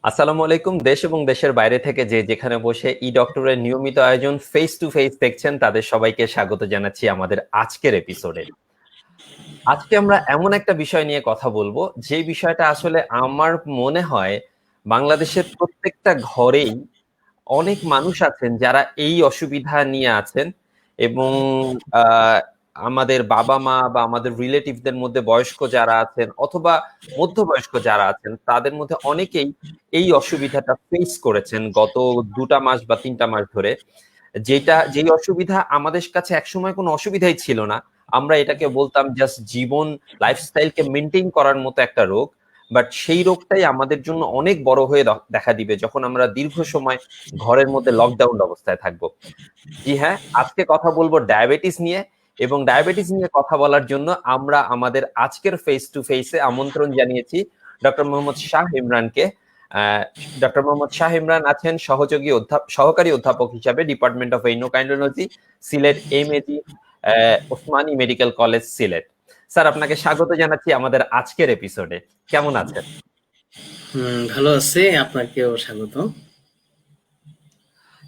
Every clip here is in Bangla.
আসসালামু আলাইকুম। দেশ এবং দেশের বাইরে থেকে যে যেখানে বসে ই ডক্টরের নিয়মিত আয়োজন ফেস টু ফেস দেখছেন তাদের সবাইকে স্বাগত জানাচ্ছি আমাদের আজকের এপিসোডে। আজকে আমরা এমন একটা বিষয় নিয়ে কথা বলবো যে বিষয়টা আসলে আমার মনে হয় বাংলাদেশের প্রত্যেকটা ঘরেই অনেক মানুষ আছেন যারা এই অসুবিধা নিয়ে আছেন এবং আহ, আমাদের বাবা মা বা আমাদের রিলেটিভদের মধ্যে বয়স্ক যারা আছেন অথবা মধ্যবয়স্ক যারা আছেন তাদের মধ্যে অনেকেই এই অসুবিধাটা ফেস করেছেন গত 2টা মাস বা 3টা মাস ধরে। যেই অসুবিধা আমাদের কাছে একসময় কোনো অসুবিধাই ছিল না, আমরা এটাকে বলতাম জাস্ট জীবন লাইফস্টাইলকে মেনটেন করার মতো একটা রোগ। বাট সেই রোগটাই আমাদের জন্য অনেক বড় হয়ে দেখা দিবে যখন আমরা দীর্ঘ সময় ঘরের মধ্যে লকডাউন অবস্থায় থাকবো। জি হ্যাঁ, আজকে কথা বলবো ডায়াবেটিস নিয়ে। এবং ডায়াবেটিস নিয়ে কথা বলার জন্য আমরা আমাদের আজকের ফেস টু ফেসে আমন্ত্রণ জানিয়েছি ডক্টর মোহাম্মদ শাহ ইমরানকে। ডক্টর মোহাম্মদ শাহ ইমরান আছেন সহকারী অধ্যাপক হিসাবে department of endocrinology, Sylhet MAG Osmani medical college, Sylhet. Sir, আপনাকে স্বাগত জানাচ্ছি আমাদের আজকের এপিসোডে। কেমন আছেন? ভালো আছে, আপনাকেও স্বাগত।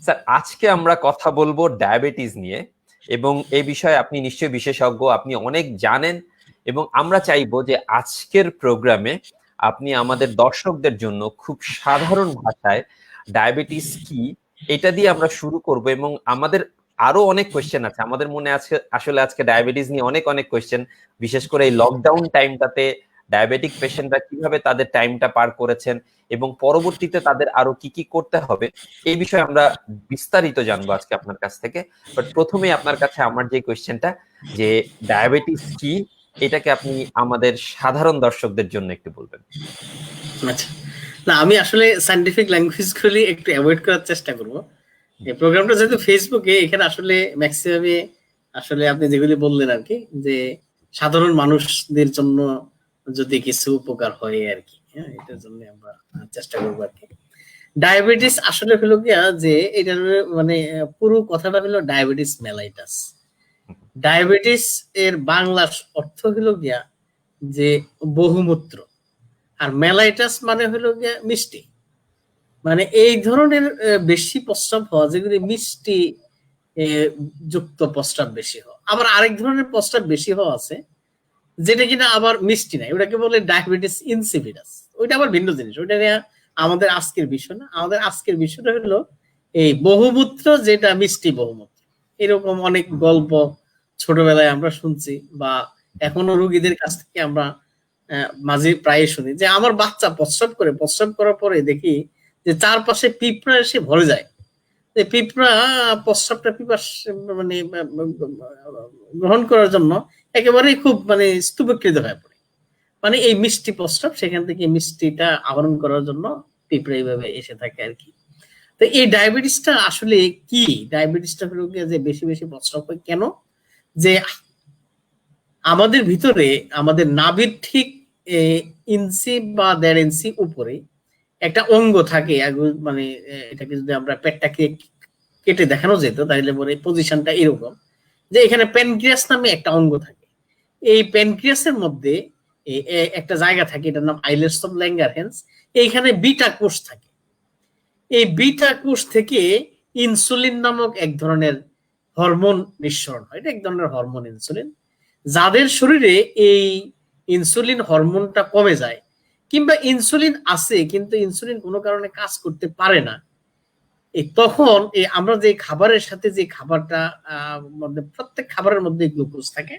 স্যার, আজকে আমরা কথা বলবো ডায়াবেটিস নিয়ে এবং এই বিষয়ে আপনি নিশ্চয়ই বিশেষজ্ঞ, আপনি অনেক জানেন। এবং আমরা চাইবো যে আজকের প্রোগ্রামে আপনি আমাদের দর্শকদের জন্য খুব সাধারণ ভাষায় ডায়াবেটিস কি এটা দিয়ে আমরা শুরু করব। এবং আমাদের আরো অনেক কোয়েশ্চেন আছে আমাদের মনে আছে, আসলে আজকে ডায়াবেটিস নিয়ে অনেক অনেক কোয়েশ্চেন, বিশেষ করে এই লকডাউন টাইমটাতে ডায়াবেটিক পেশেন্টরা কিভাবে তাদের টাইমটা পার করেছেন এবং পরবর্তীতে তাদের আরো কি কি করতে হবে এই বিষয়ে আমরা বিস্তারিত জানবো আজকে আপনার কাছ থেকে। বাট প্রথমে আপনার কাছে আমার যে কোয়েশ্চেনটা, যে ডায়াবেটিস কি, এটাকে আপনি আমাদের সাধারণ দর্শকদের জন্য একটু বলবেন। আচ্ছা, না আমি আসলে সায়েন্টিফিক ল্যাঙ্গুয়েজ গুলি একটু অ্যাভয়েড করার চেষ্টা করব। এই প্রোগ্রামটা যেহেতু ফেসবুকে, এখানে আসলে ম্যাক্সিমামে আসলে আপনি যেগুলি বললেন আর কি, যে সাধারণ মানুষদের জন্য যদি কিছু উপকার হয় আর কি, হ্যাঁ, এটার জন্য আমরা চেষ্টা করবো আর কি। ডায়াবেটিস আসলে হলো গিয়া যে এটার মানে পুরো কথাটা হলো ডায়াবেটিস মেলাইটাস। ডায়াবেটিস এর বাংলা অর্থ হলো গিয়া যে বহুমূত্র, আর মেলাইটাস মানে হলো গিয়ে মিষ্টি। মানে এই ধরনের বেশি প্রস্রাব হওয়া, যেগুলি মিষ্টি যুক্ত প্রস্রাব বেশি হওয়া। আবার আরেক ধরনের প্রস্রাব বেশি হওয়া আছে যেটা কিনা আবার মিষ্টি নাই, ওটাকে বলে ডায়াবেটিস ইনসিপিডাস। ওইটা আবার ভিন্ন জিনিস, ওইটা নিয়ে আমাদের আজকের বিষয় না। আমাদের আজকের বিষয়টা হলো এই বহুমূত্র, যেটা মিষ্টি বহুমূত্র। এরকম অনেক গল্প ছোটবেলায় আমরা শুনছি, বা এখনো রোগীদের কাছ থেকে আমরা মাঝে প্রায় শুনি যে আমার বাচ্চা প্রস্রাব করে, প্রস্রাব করার পরে দেখি যে চারপাশে পিঁপড়া এসে ভরে যায়। পিঁপড়া প্রস্রাবটা পিপাস মানে গ্রহণ করার জন্য একেবারেই খুব মানে স্তূপীকৃত হয়ে পড়ে। মানে এই মিষ্টি প্রস্রাব, সেখান থেকে মিষ্টিটা আহরণ করার জন্য পিঁপড়া এইভাবে এসে থাকে আর কি। তো এই ডায়াবেটিসটা আসলে কি? ডায়াবেটিসটা হলো যে বেশি বেশি প্রস্রাব হয় কেন? যে আমাদের ভিতরে, আমাদের নাভির ঠিক ইঞ্চি বা 1.5 ইঞ্চি উপরে একটা অঙ্গ থাকে। মানে এটাকে যদি আমরা পেটটাকে কেটে দেখানো যেত তাহলে পরে পজিশনটা এরকম, যে এখানে প্যানক্রিয়াস নামে একটা অঙ্গ থাকে। এই প্যানক্রিয়াসের মধ্যে একটা জায়গা থাকে, এটার নাম আইলেটস অফ ল্যাঙ্গারহ্যান্স। এইখানে বিটা কোষ থাকে। এই বিটা কোষ থেকে ইনসুলিন নামক এক ধরনের হরমোন নিঃসরণ হয়। এটা এক ধরনের হরমোন ইনসুলিন। যাদের শরীরে এই ইনসুলিন হরমোনটা কমে যায়, কিংবা ইনসুলিন আছে কিন্তু ইনসুলিন কোনো কারণে কাজ করতে পারে না, তখন আমরা যে খাবারের সাথে যে খাবারটা মধ্যে, প্রত্যেক খাবারের মধ্যে গ্লুকোজ থাকে।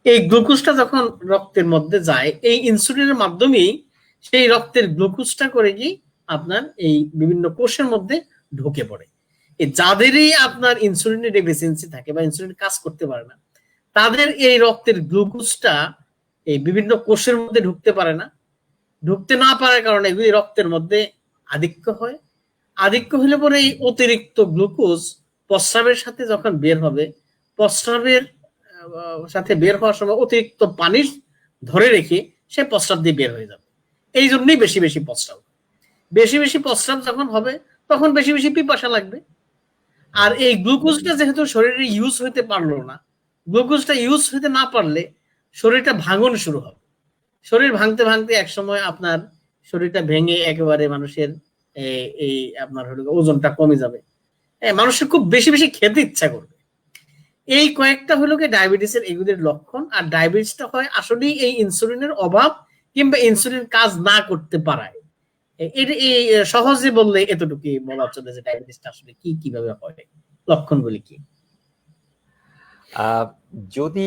এই গ্লুকোজটা যখন রক্তের মধ্যে যায়, এই ইনসুলিনের মাধ্যমেই সেই রক্তের গ্লুকোজটা করে কি আপনার এই বিভিন্ন কোষের মধ্যে ঢুকে পড়ে। যাদেরই আপনার ইনসুলিনের ডেফিসিয়েন্সি থাকে বা ইনসুলিন কাজ করতে পারে না, তাদের এই রক্তের গ্লুকোজটা এই বিভিন্ন কোষের মধ্যে ঢুকতে পারে না। ঢুকতে না পারার কারণে এগুলি রক্তের মধ্যে আধিক্য হয়। আধিক্য হলে পরে এই অতিরিক্ত গ্লুকোজ প্রস্রাবের সাথে যখন বের হবে, প্রস্রাবের সাথে বের হওয়ার সময় অতিরিক্ত পানি ধরে রেখে সে প্রস্রাব দিয়ে বের হয়ে যাবে। এই জন্যই বেশি বেশি প্রস্রাব। বেশি বেশি প্রস্রাব যখন হবে, তখন বেশি বেশি পিপাসা লাগবে। আর এই গ্লুকোজটা যেহেতু শরীরে ইউজ হইতে পারলো না, গ্লুকোজটা ইউজ হইতে না পারলে শরীরটা ভাঙন শুরু হবে। শরীর ভাঙতে ভাঙতে এক সময় আপনার শরীরটা ভেঙে একেবারে মানুষের এই আপনার হলো ওজনটা কমে যাবে, মানুষের খুব বেশি বেশি খেতে ইচ্ছা করবে। এই কয়েকটা হলো কি ডায়াবেটিসের এগুলির লক্ষণ। আর ডায়াবেটিসটা হয় আসলেই এই ইনসুলিনের অভাব কিংবা ইনসুলিন কাজ না করতে পারায়। এই সহজে বললে এতটুকুই বলা চলে যে ডায়াবেটিসটা আসলে কি কিভাবে হয়, লক্ষণগুলি কি। যদি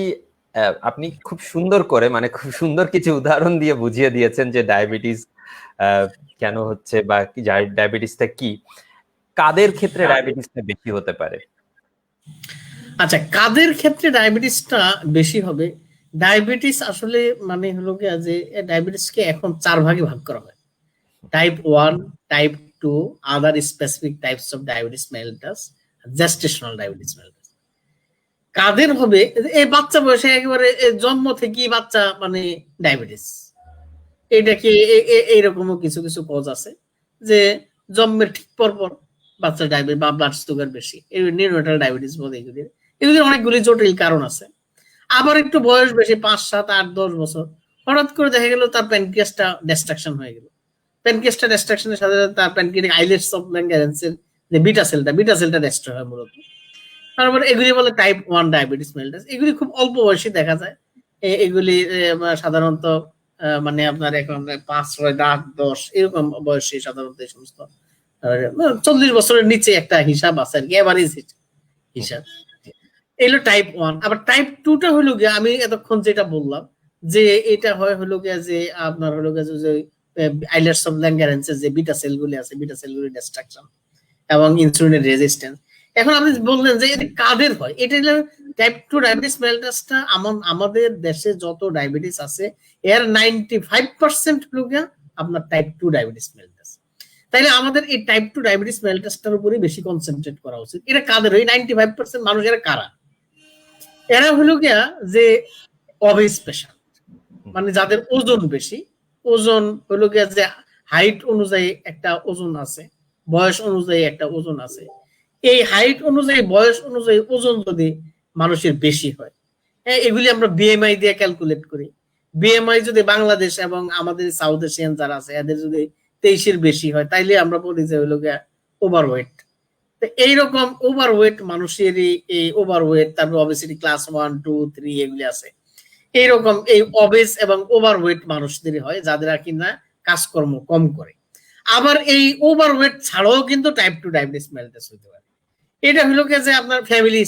আপনি খুব সুন্দর করে মানে খুব সুন্দর কিছু উদাহরণ দিয়ে বুঝিয়ে দিয়েছেন যে ডায়াবেটিস কেন হচ্ছে বা ডায়াবেটিসটা কি, কাদের ক্ষেত্রে ডায়াবেটিসটা বেশি হতে পারে? আচ্ছা, কাদের ক্ষেত্রে ডায়াবেটিসটা বেশি হবে? ডায়াবেটিস আসলে মানে হলো কি যে ডায়াবেটিসকে এখন 4 ভাগে ভাগ করা হয়। Type 1, type 2, other specific types of diabetes mellitus, gestational diabetes mellitus. কাদের হবে? এই বাচ্চা বয়সে একেবারে জন্ম থেকেই বাচ্চা মানে ডায়াবেটিস। এটা কি এইরকমও কিছু কিছু কজ আছে যে জন্মের ঠিক পর বাচ্চা ডায়াবেটিস বা ব্লাড সুগার বেশি, এই নিউরোটাল ডায়াবেটিস বলে এগুলির অনেকগুলি জটিল কারণ আছে। আবার একটু বয়স বেশি 5, 7, 8, 10 বছর হঠাৎ করে দেখা গেল তার প্যানক্রিয়াসটা ডিস্ট্রাকশন হয়ে গেল। প্যানক্রিয়াসটা ডিস্ট্রাকশনের সাথে সাথে তার প্যানক্রিয়াটিক আইলেটস অফ ল্যাঙ্গারেন্সের যে বিটা সেলটা ডিস্ট্রয় হয় মূলত। তারপরে এগুলি বলে টাইপ 1 ডায়াবেটিস মেলিটাস। এগুলি খুব অল্প বয়সে দেখা যায়। এগুলি সাধারণত মানে আপনার এখন 5, 6, 8, 10 এরকম বয়সে সাধারণত এই সমস্ত 40 বছরের নিচে একটা হিসাব আছে আর কি, এভারেজ হিসাব। এলো টাইপ 1। আবার টাইপ 2টা হলো গিয়ে আমি এতক্ষণ যেটা বললাম যে এটা হয় হলো গিয়ে যে আপনার হলো গিয়ে যে আইলেটস অফ ল্যাঙ্গারেন্সের যে বিটা সেলগুলি আছে, বিটা সেলগুলি ডিস্ট্রাকশন এবং ইনসুলিনের রেজিস্ট্যান্স। এখন আপনি বললেন যে এটা কাদের হয়, এটা হলো টাইপ 2 ডায়াবেটিস মেলিটাসটা আমাদের দেশে যত ডায়াবেটিস আছে এর 95% হলো গিয়ে আপনার টাইপ 2 ডায়াবেটিস মেলিটাস। তাইলে আমাদের এই টাইপ 2 ডায়াবেটিস মেলিটাসটার উপরে বেশি কনসেন্ট্রেট করা উচিত। এটা কাদের হয়? 95% মানুষ এরা কারা? এরা হলো গিয়া যে অবেজ পেশেন্ট, মানে যাদের ওজন বেশি। ওজন হলো গিয়া যে হাইট অনুযায়ী একটা ওজন আছে, বয়স অনুযায়ী একটা ওজন আছে। এই হাইট অনুযায়ী বয়স অনুযায়ী ওজন যদি মানুষের বেশি হয়, এগুলি আমরা বিএমআই দিয়ে ক্যালকুলেট করি। বিএমআই যদি বাংলাদেশ এবং আমাদের সাউথ এশিয়ান যারা আছে এদের যদি 23-এর বেশি হয় তাইলে আমরা বলি যে হলো গিয়া ওভারওয়েট। এইরকম ওভারওয়েট মানুষেরই এই ওভারওয়েট, তারপর অবেসিটি ক্লাস 1, 2, 3 এগুলি আছে। এইরকম এই অবেস এবং ওভারওয়েট মানুষদেরই হয় যাদের কিনা কাজকর্ম কম করে। আবার এই ওভারওয়েট ছাড়াও কিন্তু টাইপ 2 ডায়াবেটিস মেলিটাস হতে পারে। এটা হলো কি যে আপনার ফ্যামিলি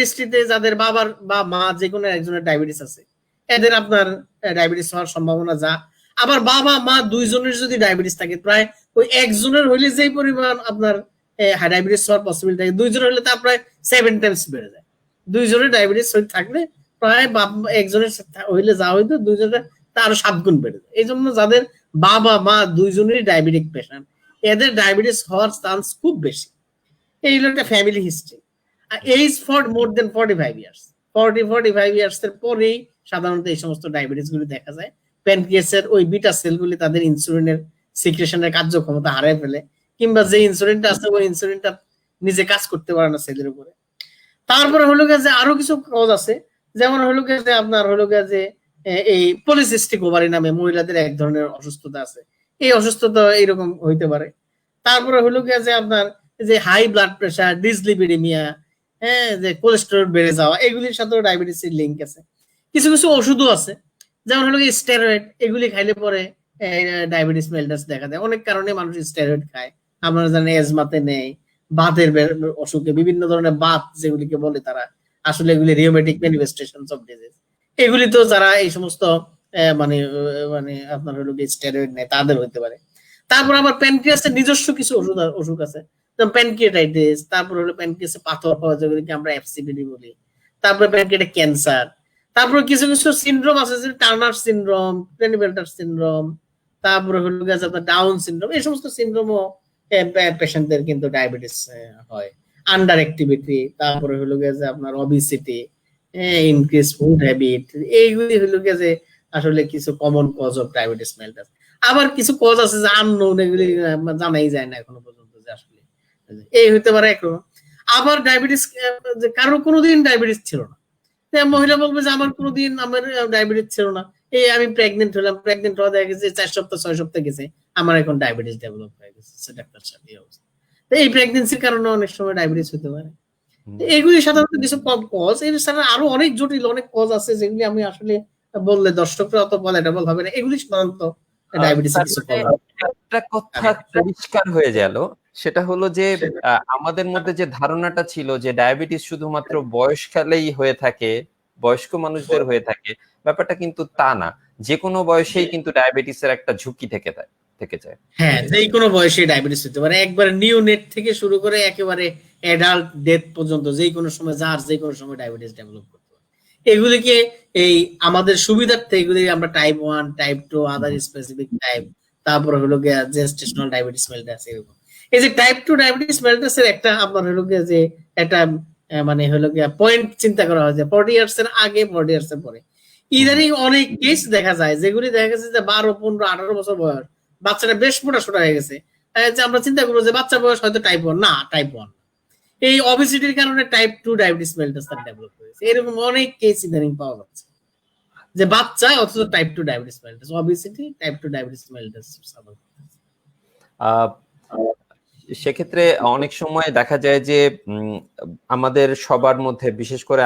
হিস্ট্রিতে যাদের বাবার বা মা যে কোনো একজনের ডায়াবেটিস আছে এদের আপনার ডায়াবেটিস হওয়ার সম্ভাবনা যা। আবার বাবা মা দুইজনের যদি ডায়াবেটিস থাকে প্রায় ওই একজনের হইলে যেই পরিমাণ আপনার ডায়াবেটিস হওয়ার পসিবিলিটি থাকে, দুইজনের হলে তা প্রায় 7 টাইমস বেড়ে যায়। দুইজনের ডায়াবেটিস থাকলে প্রায় একজনের হইলে যা হইতো দুইজনের তা আরো 7 গুণ বেড়ে যায়। এই জন্য যাদের বাবা মা দুইজনেরই ডায়াবেটিক পেশেন্ট এদের ডায়াবেটিস হওয়ার চান্স খুব বেশি। এই হলো একটা ফ্যামিলি হিস্ট্রি। আর age for more than 45 years, 45 years এর পরেই সাধারণত এই সমস্ত ডায়াবেটিস গুলি দেখা যায়। প্যানক্রিয়াসের ওই বিটা সেলগুলি তাদের ইনসুলিনের সিক্রেশনের কার্যক্ষমতা হারিয়ে ফেলে, কিংবা যে ইনসুলিনটা আছে ওই ইনসুলিনটা নিজে কাজ করতে পারে না সেলের উপরে। তারপরে হলো গিয়ে যে আরো কিছু কজ আছে, যেমন হলো গিয়ে যে আপনার হলো গিয়ে যে এই পলিসিস্টিক ওভারি নামে মহিলাদের এক ধরনের অসুস্থতা আছে, এই অসুস্থতা এইরকম হইতে পারে। তারপরে হলো গিয়ে যে আপনার যে হাই ব্লাড প্রেশার, ডিসলিপিডেমিয়া, যে কোলেস্টেরল বেড়ে যাওয়া, এগুলির সাথেও ডায়াবেটিসের লিঙ্ক আছে। কিছু কিছু ওষুধও আছে যেমন হলো গিয়ে স্টেরয়েড, এগুলি খাইলে পরে ডায়াবেটিস মেলিটাস দেখা দেয়। অনেক কারণে মানুষ স্টেরয়েড খায়, আপনারা জানেন এজমাতে নেই, বাতের অসুখে বিভিন্ন ধরনের বাত যেগুলিকে বলে তারা, আসলে এগুলি রিউমেটিক ম্যানিফেস্টেশনস অফ ডিজিজ। এগুলি তো যারা এই সমস্ত মানে মানে আপনার হলো গিয়ে স্টেরয়েড নেয় তাদের হইতে পারে। তারপর আবার প্যানক্রিয়াসের নিজস্ব কিছু অসুখ আছে, যেমন প্যানক্রিয়াটাইটিস, তারপর হলো প্যানক্রিয়াসে পাথর হওয়া যেগুলিকে আমরা এফসিপিডি বলি, তারপরে প্যানক্রিয়াটিক ক্যান্সার। তারপরে কিছু কিছু সিনড্রোম আছে যে টার্নার সিনড্রোম, ক্রেনিবেল্টার সিনড্রোম, তারপরে হলো গিয়ে আপনার ডাউন সিনড্রোম। এই সমস্ত সিনড্রোমও পেশেন্টদের কিন্তু ডায়াবেটিস হয়। আন্ডার অ্যাক্টিভিটি, তারপরে হলো গিয়ে যে আপনার অবিসিটি, ইনক্রিজ ফুড হ্যাবিট, এইগুলি হলো গিয়ে যে আসলে কিছু common cause of diabetes mellitus. আবার কিছু কজ আছে যে আননোন, এগুলি জানাই যায় না এখনো পর্যন্ত যে আসলে এই হইতে পারে একরকম। আবার ডায়াবেটিস যে কারোর কোনোদিন ডায়াবেটিস ছিল না, মহিলা বলবে যে আমার কোনোদিন আমার ডায়াবেটিস ছিল না, এই আমি প্রেগনেন্ট হলাম, প্রেগনেন্ট হওয়া দেখা গেছে 4 সপ্তাহ 6 সপ্তাহ গেছে, আমার এখন ডায়াবেটিস ডেভেলপ হয়ে গেছে, ডাক্তার সাহেব এই অবস্থা। তো এই প্রেগনেন্সির কারণে অনেক সময় ডায়াবেটিস হতে পারে। এগুলি সাধারণত কিছু কম কজ, এর ছাড়া আরো অনেক জটিল অনেক কজ আছে যেগুলি আমি আসলে বললে দর্শকরা অত বলে এটা হবে না, এগুলি সাধারণত ডায়াবেটিসের কিছু কজ। একটা কথা পরিষ্কার হয়ে গেল, সেটা হলো যে আমাদের মধ্যে যে ধারণাটা ছিল যে ডায়াবেটিস শুধুমাত্র বয়সকালেই হয়ে থাকে, বয়স্ক মানুষদের হয়ে থাকে, ব্যাপারটা কিন্তু তা না। যে কোনো বয়সেই কিন্তু ডায়াবেটিসের একটা ঝুঁকি থেকে যায়। হ্যাঁ, যে কোনো বয়সে ডায়াবেটিস হতে পারে, একবারে নিউনেট থেকে শুরু করে একেবারে অ্যাডাল্ট ডেথ পর্যন্ত যে কোনো সময় যার যে কোনো সময় ডায়াবেটিস ডেভেলপ করতে পারে। এগুলিকে এই আমাদের সুবিধার্থে এগুলি আমরা type 1, type 2, other specific type, তারপর হলো গিয়ে জেস্টেশনাল ডায়াবেটিস মেলিটাস এরকম। এই যে টাইপ 2 ডায়াবেটিস মেলিটাস এর একটা আপনার হলো গিয়ে যে একটা মানে হলো গিয়ে পয়েন্ট চিন্তা করা হয় যে 40 ইয়ার্স এর আগে 40 ইয়ার্স এর পরে ইদানিং অনেক কেস দেখা যায় যেগুলি দেখা গেছে যে 12, 15, 18 বছর বয়স বাচ্চাটা বেশ মোটা হয়ে গেছে, যে আমরা চিন্তা করবো যে বাচ্চা বয়স হয়তো টাইপ 1 না, টাইপ 1 এই অবিসিটির কারণে টাইপ 2 ডায়াবেটিস মেলিটাস তার ডেভেলপ হয়েছে। এরকম অনেক কেস ইদানিং পাওয়া যাচ্ছে যে বাচ্চা অথচ type 2 diabetes mellitus, obesity type 2 diabetes mellitus. সেক্ষেত্রে অনেক সময় দেখা যায় যে আমাদের সবার মধ্যে, বিশেষ করে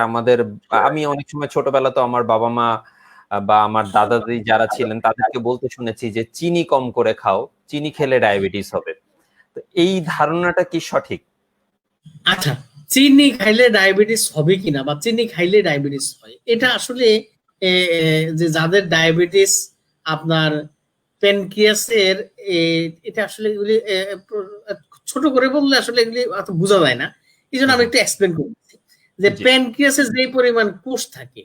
আমি অনেক সময় ছোটবেলা তো আমার বাবা মা বা আমার দাদা দাদি যারা ছিলেন তাদেরকে বলতে শুনেছি যে চিনি কম করে খাও, চিনি খেলে ডায়াবেটিস হবে। তো এই ধারণাটা কি সঠিক? আচ্ছা, চিনি খাইলে ডায়াবেটিস হবে কিনা বা চিনি খাইলে ডায়াবেটিস হয়, এটা আসলে যে যাদের ডায়াবেটিস আপনার প্যানক্রিয়াসের এটা আসলে এগুলি ছোট করে বললে আসলে এগুলি এত বোঝা যায় না, এই জন্য আমি একটু এক্সপ্লেন করছি যে প্যানক্রিয়াসে যে পরিমাণ কোষ থাকে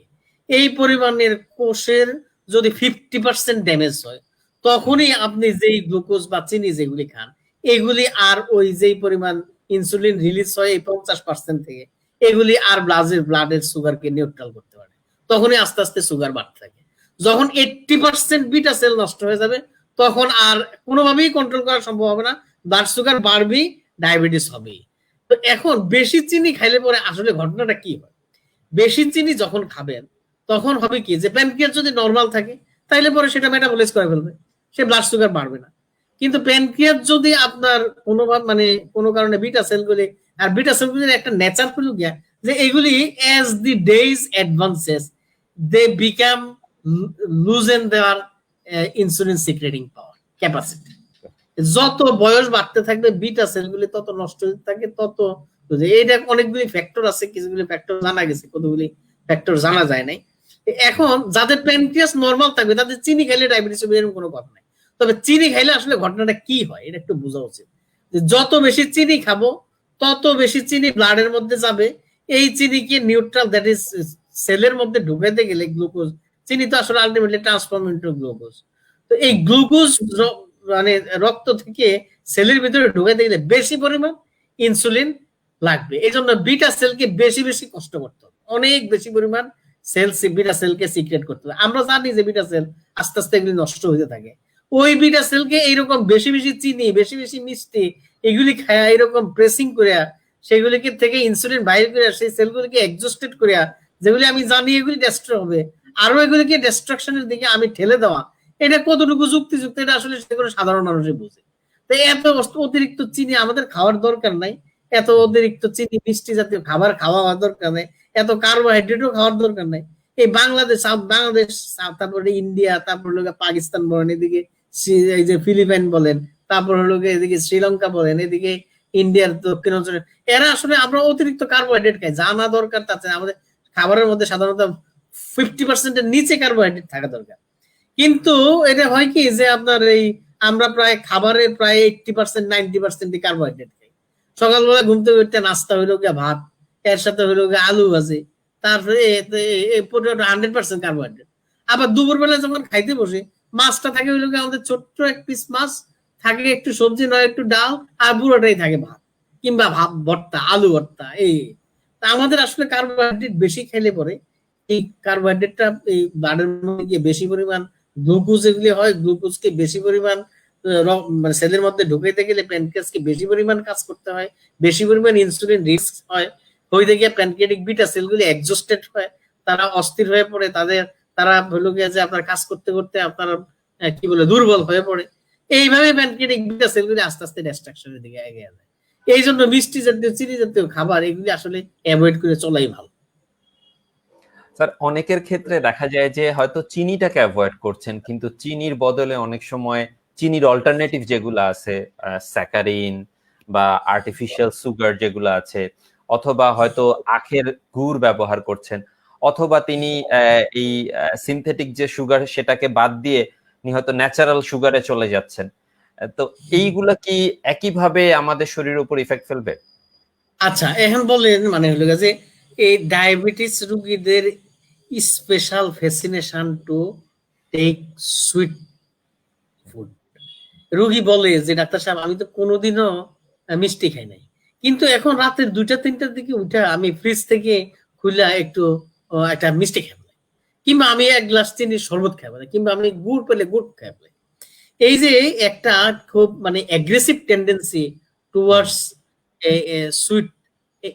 এই পরিমাণের কোষের যদি 50% ড্যামেজ হয় তখনই আপনি যেই গ্লুকোজ বা চিনি যেগুলি খান এগুলি আর ওই যেই পরিমাণ ইনসুলিন রিলিজ হয় এই 50% থেকে এগুলি আর ব্লাডের সুগারকে নিউট্রাল করতে পারে, তখনই আস্তে আস্তে সুগার বাড়তে থাকে। যখন 80% বিটা সেল নষ্ট হয়ে যাবে তখন আর কোনোভাবেই কন্ট্রোল করা সম্ভব হবে না, ব্লাড সুগার বাড়বেই, ডায়াবেটিস হবেই। তো এখন বেশি চিনি খাইলে পরে আসলে ঘটনাটা কি হয়, বেশি চিনি যখন খাবেন তখন হবে কি যে প্যানক্রিয়াস যদি নরমাল থাকে তাইলে পরে সেটা মেটাবলাইজ করে ফেলবে, সে ব্লাড সুগার বাড়বে না। কিন্তু প্যানক্রিয়াস যদি আপনার কোনো কারণে বিটা সেলগুলি, আর বিটা সেলগুলির একটা নেচার হলো গিয়া যে এগুলি as the days advances they become loosen their insulin secreting power capacity. যত বয়স বাড়তে থাকবে বিটা সেলগুলি তত নষ্ট হতে থাকে, তত এটা অনেকগুলি ফ্যাক্টর আছে, কিছুগুলি ফ্যাক্টর জানা গেছে, কতগুলি ফ্যাক্টর জানা যায় নাই। এখন যাদের প্যানক্রিয়াস নরমাল থাকবে তাদের চিনি খাইলে ডায়াবেটিস হবে এরকম কোনো কথা নাই। তবে চিনি খাইলে আসলে ঘটনাটা কি হয় এটা একটু বোঝা উচিত, যে যত বেশি চিনি খাবো তত বেশি চিনি ব্লাডের মধ্যে যাবে, এই চিনিকে নিউট্রাল দ্যাট ইজ সেলের মধ্যে ঢুকাইতে গেলে গ্লুকোজ, চিনি তো আসলে আলটিমেটলি ট্রান্সফর্ম ইনটু গ্লুকোজ, তো এই গ্লুকোজ মানে রক্ত থেকে সেলের ভিতরে ঢুকাইতে গেলে বেশি পরিমাণ ইনসুলিন লাগবে, এই জন্য বিটা সেলকে বেশি বেশি কষ্ট করতে হবে, অনেক বেশি পরিমাণ বিটা সেলকে সিক্রেট করতে হবে। আমরা জানি যে বিটা সেল আস্তে আস্তে এগুলি নষ্ট হতে থাকে, ওই বিটা সেলকে এইরকম বেশি বেশি চিনি বেশি বেশি মিষ্টি এগুলি খায়া এরকম প্রেসিং করিয়া সেগুলিকে থেকে ইনসুলিন বাইর করে সেই সেলগুলিকে এক্সস্টেড করিয়া, যেগুলি আমি জানি এগুলি ডেস্ট্রয় হবে, আরো এগুলিকে ডিস্ট্রাকশনের দিকে আমি ঠেলে দেওয়া, এটা কতটুকু যুক্তিযুক্ত এটা আসলে সে কোনো সাধারণ মানুষই বুঝে। তো এত অতিরিক্ত চিনি আমাদের খাওয়ার দরকার নাই, এত অতিরিক্ত চিনি মিষ্টি জাতীয় খাবার খাওয়া দরকার নেই, এত কার্বোহাইড্রেটও খাওয়ার দরকার নাই। এই বাংলাদেশ তারপরে ইন্ডিয়া, তারপর হলো পাকিস্তান বলেন, এদিকে এই যে ফিলিপাইন বলেন, তারপর হলো এদিকে শ্রীলঙ্কা বলেন, এদিকে ইন্ডিয়ার দক্ষিণ অঞ্চলে, এরা আসলে আমরা অতিরিক্ত কার্বোহাইড্রেট খাই, জানা দরকার তাতে আমাদের খাবারের মধ্যে সাধারণত 50% নিচে কার্বোহাইড্রেট থাকা দরকার। কিন্তু এটা হয় কি যে আপনার এই আমরা প্রায় খাবারের প্রায় 80% 90% কার্বোহাইড্রেট খাই। সকালবেলা ঘুম থেকে উঠতে নাস্তা হইলো গিয়ে ভাত, এর সাথে হইলো গিয়ে আলু ভাজি, তারপরে 100% কার্বোহাইড্রেট। আবার দুপুরবেলা যখন খাইতে বসে মাছটা থাকে হইলো গিয়ে আমাদের ছোট্ট এক পিস মাছ থাকে, একটু সবজি নয় একটু ডাল, আর পুরোটাই থাকে ভাত কিংবা ভাত ভর্তা, আলু ভর্তা। এই আমাদের আসলে কার্বোহাইড্রেট বেশি খেলে পরে এই কার্বোহাইড্রেটটা এই ব্লাডের মধ্যে গিয়ে বেশি পরিমাণ গ্লুকোজ এগুলি হয়, গ্লুকোজকে বেশি পরিমাণ সেলের মধ্যে ঢুকাইতে গেলে প্যানক্রিয়াসকে বেশি পরিমাণ কাজ করতে হয়, বেশি পরিমাণ ইনসুলিন রিস্ক হয়, হইতে গিয়ে প্যানক্রিয়াটিক বিটা সেলগুলি এক্সস্টেড হয়, তারা অস্থির হয়ে পড়ে, তারা হলো গিয়ে যে আপনার কাজ করতে করতে আপনার কি বলে দুর্বল হয়ে পড়ে। এইভাবে প্যানক্রিয়াটিক বিটা সেলগুলি আস্তে আস্তে ডিস্ট্রাকশনের দিকে এগিয়ে যায়। এই জন্য মিষ্টি জাতীয় চিনি জাতীয় খাবার এগুলি আসলে অ্যাভয়েড করে চলাই ভালো। স্যার অনেকের ক্ষেত্রে দেখা যায় যে হয়তো চিনিটাকে অ্যাভয়েড করছেন, কিন্তু চিনির বদলে অনেক সময় চিনির অল্টারনেটিভ যেগুলো আছে, স্যাকারিন বা আর্টিফিশিয়াল সুগার যেগুলো আছে, অথবা হয়তো আখের গুড় ব্যবহার করছেন, অথবা তিনি এই সিনথেটিক যে সুগার সেটাকে বাদ দিয়ে হয়তো ন্যাচারাল সুগারে চলে যাচ্ছেন। তো এইগুলা কি একইভাবে আমাদের শরীরের উপর ইফেক্ট ফেলবে? আচ্ছা, এখন বলেন মানে হলো যে এই ডায়াবেটিস রোগীদের special fascination to take sweet food. রোগী বলে যে ডাক্তার সাহেব আমি তো কোনোদিনও মিষ্টি খাই নাই, কিন্তু এখন রাতের 2টা-3টার দিকে উঠে আমি ফ্রিজ থেকে খুলে একটু একটা মিষ্টি খাই, কিংবা আমি 1 গ্লাস চিনির শরবত খাই, কিংবা আমি গুড় পেলে গুড় খাই। এই যে একটা খুব মানে অ্যাগ্রেসিভ টেন্ডেন্সি টুয়ার্ডস সুইট,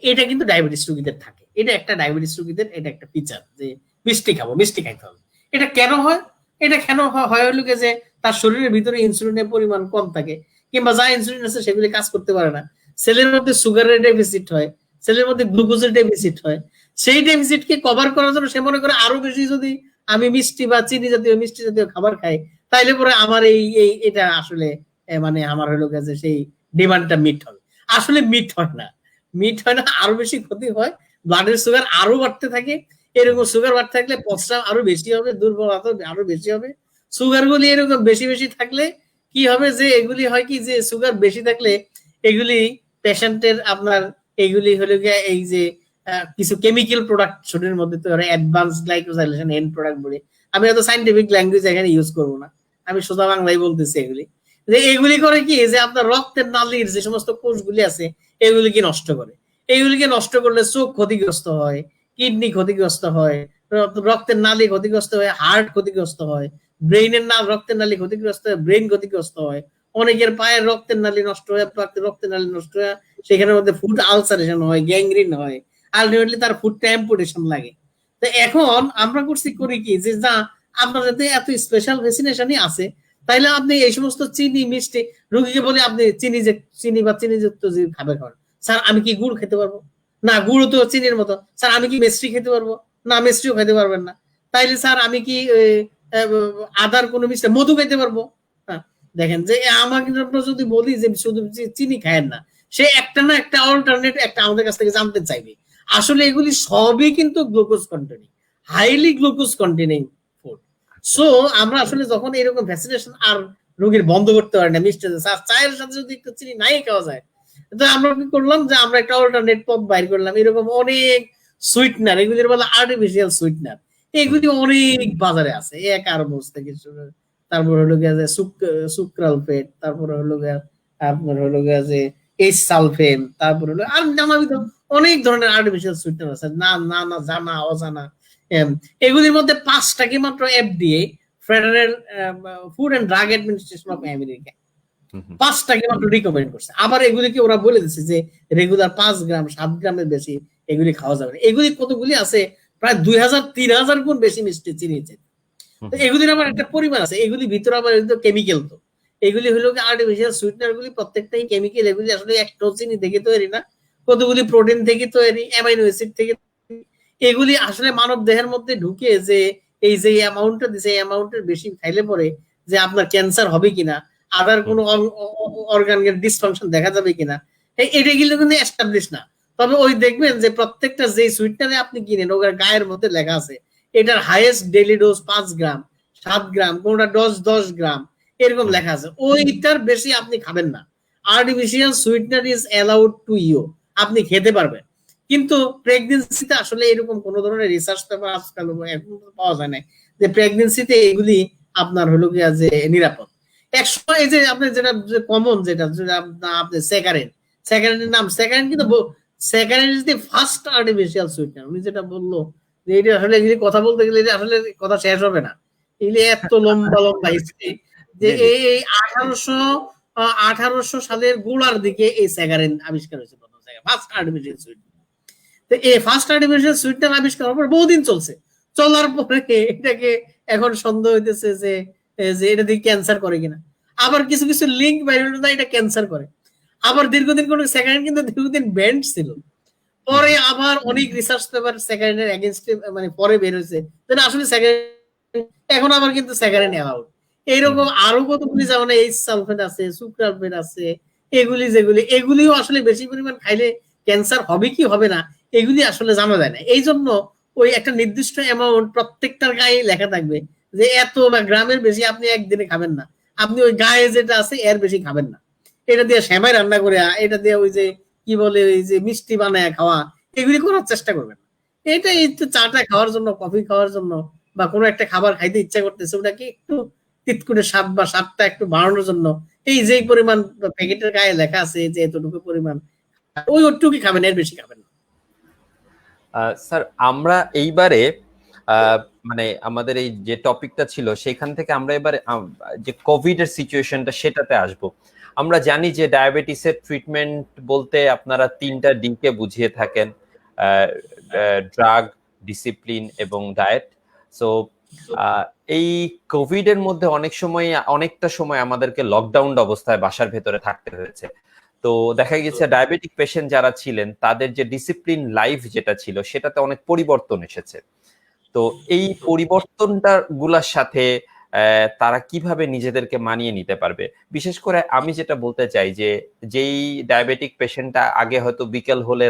এটা কিন্তু ডায়াবেটিস রোগীদের থাকে। এটা একটা ডায়াবেটিস রোগীদের এটা একটা ফিচার যে মিষ্টি খাবো, মিষ্টি খাইতে হবে। এটা কেন হয়? এটা কেন হয় হলো যে তার শরীরের ভিতরে ইনসুলিনের পরিমাণ কম থাকে, কিংবা যা ইনসুলিন আছে সেগুলি কাজ করতে পারে না। সেলের মধ্যে সুগারের ডেফিসিট হয়, সেলের মধ্যে গ্লুকোজের ডেফিসিট হয়। সেই ডেফিসিটকে কভার করার জন্য সে মনে করে আরো বেশি যদি আমি মিষ্টি বা চিনি জাতীয় মিষ্টি জাতীয় খাবার খাই, তাইলে পরে আমার এই এটা আসলে মানে আমার হলো গেছে সেই ডিমান্ডটা মিট হবে। আসলে মিট হয় না, মিট হয় না, আরো বেশি ক্ষতি হয়। ব্লাডের সুগার আরো বাড়তে থাকে। এরকম সুগার বাড়তে থাকলে প্রস্রাব আরো বেশি হবে, দুর্বলতা আরো বেশি হবে। সুগার গুলি এরকম বেশি বেশি থাকলে কি হবে যে এগুলি হয় কি যে সুগার বেশি থাকলে এগুলি পেশেন্টের আপনার এইগুলি হলো গিয়ে এই যে কিছু কেমিক্যাল প্রোডাক্ট শরীরের মধ্যে তৈরি হয়, অ্যাডভান্স গ্লাইকোসাইলেশন এন্ড প্রোডাক্ট বলে। আমি হয়তো সাইন্টিফিক ল্যাঙ্গুয়েজ এখানে ইউজ করবো না, আমি সোজা বাংলায় বলতেছি। এগুলি যে এগুলি করে কি যে আপনার রক্তের নালীর যে সমস্ত কোষগুলি আছে এগুলিকে নষ্ট করে। এইগুলিকে নষ্ট করলে চোখ ক্ষতিগ্রস্ত হয়, কিডনি ক্ষতিগ্রস্ত হয়, রক্তের নালী ক্ষতিগ্রস্ত হয়, হার্ট ক্ষতিগ্রস্ত হয়, ব্রেইনের রক্তের নালী ক্ষতিগ্রস্ত হয়, ব্রেইন ক্ষতিগ্রস্ত হয়। অনেকের পায়ের রক্তের নালী নষ্ট হয়, রক্তের নালী নষ্ট হয়, সেখানের মধ্যে ফুড আলসারেশন হয়, গ্যাংগ্রিন হয়, আলটিমেটলি তার ফুডটা অ্যাম্পুটেশন লাগে। তো এখন আমরা করি কি যে যা আপনার যাতে এত স্পেশাল ফ্যাসিনেশনই আছে, তাইলে আপনি এই সমস্ত চিনি মিষ্টি রোগীকে বলে আপনি চিনি বা চিনিযুক্ত যে খাবার খাবেন। স্যার আমি কি গুড় খেতে পারবো? না, গুড় তো চিনির মতো। স্যার আমি কি মিষ্টি খেতে পারবো? না, মিষ্টিও খেতে পারবেন না। তাইলে স্যার আমি কি আদার কোনো মিষ্টি মধু খেতে পারবো? হ্যাঁ, দেখেন যে আমাকে যদি বলি যে শুধু চিনি খায়েন না, সে একটা না একটা অল্টারনেট একটা আমাদের কাছ থেকে জানতে চাইবে। আসলে এগুলি সবই কিন্তু glucose containing, highly glucose containing food. So আমরা আসলে যখন এরকম ভ্যাকসিনেশন আর রোগীর বন্ধ করতে পারি না, মিষ্টি চায়ের সাথে যদি একটু চিনি নাই খাওয়া যায়, তো আমরা কি করলাম যে আমরা একটা অল্টারনেট পথ বাইর করলাম। এরকম অনেক সুইটনার, এগুলির বলে আর্টিফিশিয়াল সুইটনার, এগুলি অনেক বাজারে আছে। এক আরবস থেকে শুরু, তারপর হলো গিয়ে যে সুক্রালফেট, তারপর হলো গিয়ে আপনার হলো গিয়ে যে এইচ সালফেন, তারপর হলো আর নানাবিধ অনেক ধরনের আর্টিফিশিয়াল সুইটনার আছে, না না না জানা অজানা। এগুলির মধ্যে 5টা কি মাত্র FDA, Federal Food and Drug Administration of America 5টাকে মাত্র রিকমেন্ড করছে। আবার এগুলিকে ওরা বলে দিচ্ছে যে রেগুলার 5 গ্রাম 7 গ্রামের বেশি এগুলি খাওয়া যাবে না। এগুলি কতগুলি আছে? প্রায় 2000-3000 গুণ বেশি মিষ্টি চিনিয়েছে। তো এগুলির আবার একটা পরিমাণ আছে, এগুলি ভিতরে আবার কেমিক্যাল। তো এগুলি হলো আর্টিফিশিয়াল সুইটনার গুলি প্রত্যেকটাই কেমিক্যাল। এগুলি আসলে একটাও চিনি থেকে তৈরি না, কতগুলি প্রোটিন থেকে তৈরি, অ্যামাইনো অ্যাসিড থেকে। এগুলি আসলে মানব দেহের মধ্যে ঢুকে যে এই যে অ্যামাউন্টটা দিছে এই অ্যামাউন্টের বেশি খাইলে পরে যে আপনার ক্যান্সার হবে কিনা, আদার কোনো অর্গানের ডিসফাংশন দেখা যাবে কিনা, এটা কিন্তু এস্টাবলিশ না। তবে ওই দেখবেন যে প্রত্যেকটা যে সুইটনারে আপনি কিনেন ওর গায়ের মধ্যে লেখা আছে এটার হাইয়েস্ট ডেইলি ডোজ 5 গ্রাম 7 গ্রাম, কোনটা ডোজ 10 গ্রাম, এরকম লেখা আছে। ওইটার বেশি আপনি খাবেন না। Artificial sweetener is allowed to you, আপনি খেতে পারবেন। কিন্তু প্রেগনেন্সিতে আসলে এরকম কোন ধরনের রিসার্চ পেপার আজকাল এখন পাওয়া যায় না যে প্রেগনেন্সিতে এগুলি আপনার হলো গিয়া যে নিরাপদ। একসময় এই যে আপনি যেটা কমন যেটা আপনি স্যাকারিনের নাম স্যাকারিন, কিন্তু saccharin is the first artificial sweetener. উনি যেটা বললো যে এটা আসলে এগুলি কথা বলতে গেলে আসলে কথা শেষ হবে না, এগুলি এত লম্বা লম্বা হিস্ট্রি যে এই 1800 সালের গোড়ার দিকে এই স্যাকারিন আবিষ্কার হয়েছে ফার্স্ট আর্টিফিশিয়াল সুইটনার। এই ফার্স্ট আর্টিফিশিয়াল সুইটনার আবিষ্কার হওয়ার পর বহুদিন চলছে, চলার পরে এটাকে এখন সন্দেহ হইতেছে যে যে এটা দিয়ে ক্যান্সার করে কিনা। আবার কিছু কিছু লিঙ্ক বাইরে হলো না এটা ক্যান্সার করে। আবার দীর্ঘদিন কোনো সেকেন্ড কিন্তু দীর্ঘদিন ব্যান্ড ছিল, পরে আবার অনেক রিসার্চ পেপার সেকেন্ডের এগেইনস্টে মানে পরে বের হয়েছে আসলে সেকেন্ড, এখন আবার কিন্তু সেকেন্ড অ্যালাউড। এইরকম আরো কতগুলি যেমন এইচ সালফেট আছে, সুক্রালফেট আছে, এগুলি যেগুলি এগুলিও আসলে বেশি পরিমাণ খাইলে ক্যান্সার হবে কি হবে না এগুলি আসলে জানা যায় না। এই জন্য ওই একটা নির্দিষ্ট অ্যামাউন্ট প্রত্যেকটার গায়ে লেখা থাকবে যে এত বা গ্রামের বেশি আপনি একদিনে খাবেন না, আপনি ওই গায়ে যেটা আছে এর বেশি খাবেন না। এটা দিয়ে সেমাই রান্না করে, এটা দিয়ে ওই যে কি বলে ওই যে মিষ্টি বানায় খাওয়া, এগুলি করার চেষ্টা করবেন। এটা এই তো চাটা খাওয়ার জন্য, কফি খাওয়ার জন্য বা কোনো একটা খাবার খাইতে ইচ্ছা করতেছে ওটাকে একটু তিতকুটে স্বাদ বা স্বাদটা একটু বাড়ানোর জন্য এই যে পরিমাণ প্যাকেটের গায়ে লেখা আছে যে এতটুকু পরিমাণ, ওই ওটুকুই খাবেন, এর বেশি খাবেন না। স্যার আমরা এইবারে মানে আমাদের এই যে টপিকটা ছিল সেখান থেকে আমরা এবারে যে কোভিড এর সিচুয়েশনটা সেটাতে আসব। আমরা জানি যে ডায়াবেটিসের ট্রিটমেন্ট বলতে আপনারা 3টা ডি কে বুঝিয়ে থাকেন, ড্রাগ, ডিসিপ্লিন এবং ডায়েট। সো এই কোভিড এর মধ্যে অনেকটা সময় আমাদেরকে লকডাউন অবস্থায় বাসার ভেতরে থাকতে হয়েছে। তো দেখা গেছে ডায়াবেটিক পেশেন্ট যারা ছিলেন তাদের যে ডিসিপ্লিন লাইফ যেটা ছিল সেটাতে অনেক পরিবর্তন এসেছে। তো এই পরিবর্তনটা গুলার সাথে তারা কিভাবে নিজেদেরকে মানিয়ে নিতে পারবে? বিশেষ করে আমি যেটা বলতে চাই যে যেই ডায়াবেটিক পেশেন্টটা আগে হয়তো বিকেল হলে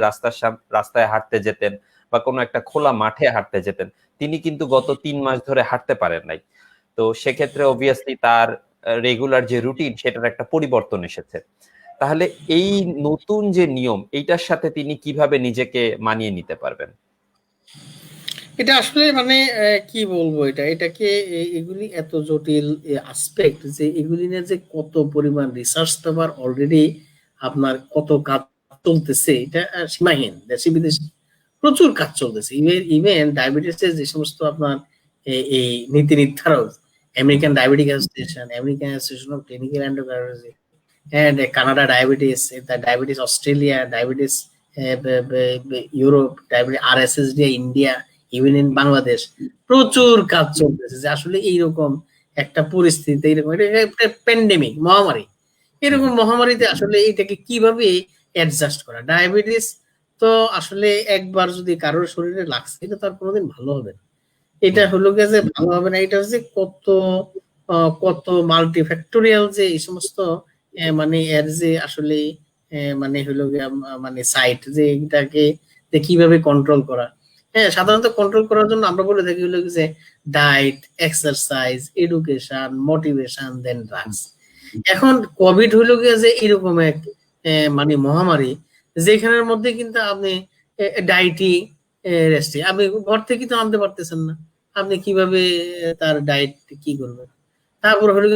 রাস্তায় হাঁটতে যেতেন বা কোনো একটা খোলা মাঠে হাঁটতে যেতেন, তিনি কিন্তু গত 3 মাস ধরে হাঁটতে পারেন নাই। তো সেক্ষেত্রে অবভিয়াসলি তার রেগুলার যে রুটিন সেটার একটা পরিবর্তন এসেছে। তাহলে এই নতুন যে নিয়ম এইটার সাথে তিনি কিভাবে নিজেকে মানিয়ে নিতে পারবেন? এটা আসলে মানে কি বলবো, এটাকে এগুলি এত জটিল আসপেক্ট যে এগুলি নিয়ে যে কত পরিমাণ রিসার্চ পেপার অলরেডি আপনার কত কাজ চলতেছে এটা সীমাহীন। দেশি বিদেশি প্রচুর কাজ চলতেছে। ইভেন ডায়াবেটিসের যে সমস্ত আপনার এই নীতি নির্ধারক, American diabetic association, American association of clinical endocrinology and Canada diabetes, the diabetes Australia, diabetes Europe, diabetes RSSD India, even in Bangladesh প্রচুর কাজ চলতেছে যে আসলে এইরকম একটা পরিস্থিতি, এইরকম একটা প্যান্ডেমিক মহামারী, এরকম মহামারীতে আসলে এইটাকে কিভাবে অ্যাডজাস্ট করা। ডায়াবেটিস তো আসলে একবার যদি কারোর শরীরে লাগছে এটা তার কোনোদিন ভালো হবে না। এটা হলো গিয়ে যে ভালো হবে না, এটা হচ্ছে কত কত মাল্টিফ্যাক্টোরিয়াল যে এই সমস্ত মানে এর যে আসলে মানে হলো গিয়ে মানে সাইট যে এটাকে যে কিভাবে কন্ট্রোল করা। হ্যাঁ, সাধারণত কন্ট্রোল করার জন্য আমরা বলে থাকি হলো যে ডায়েট, এক্সারসাইজ, এডুকেশন, মোটিভেশন, দেন ড্রাগস। এখন কোভিড হলো গিয়ে যে এরকম এক মানে মহামারী যেখানের মধ্যে কিন্তু আপনি ডায়েটি রেস্টে আপনি ঘর থেকে তো আনতে পারতেছেন না, আপনি কিভাবে তার ডায়েট কি করবেন। তারপর হলো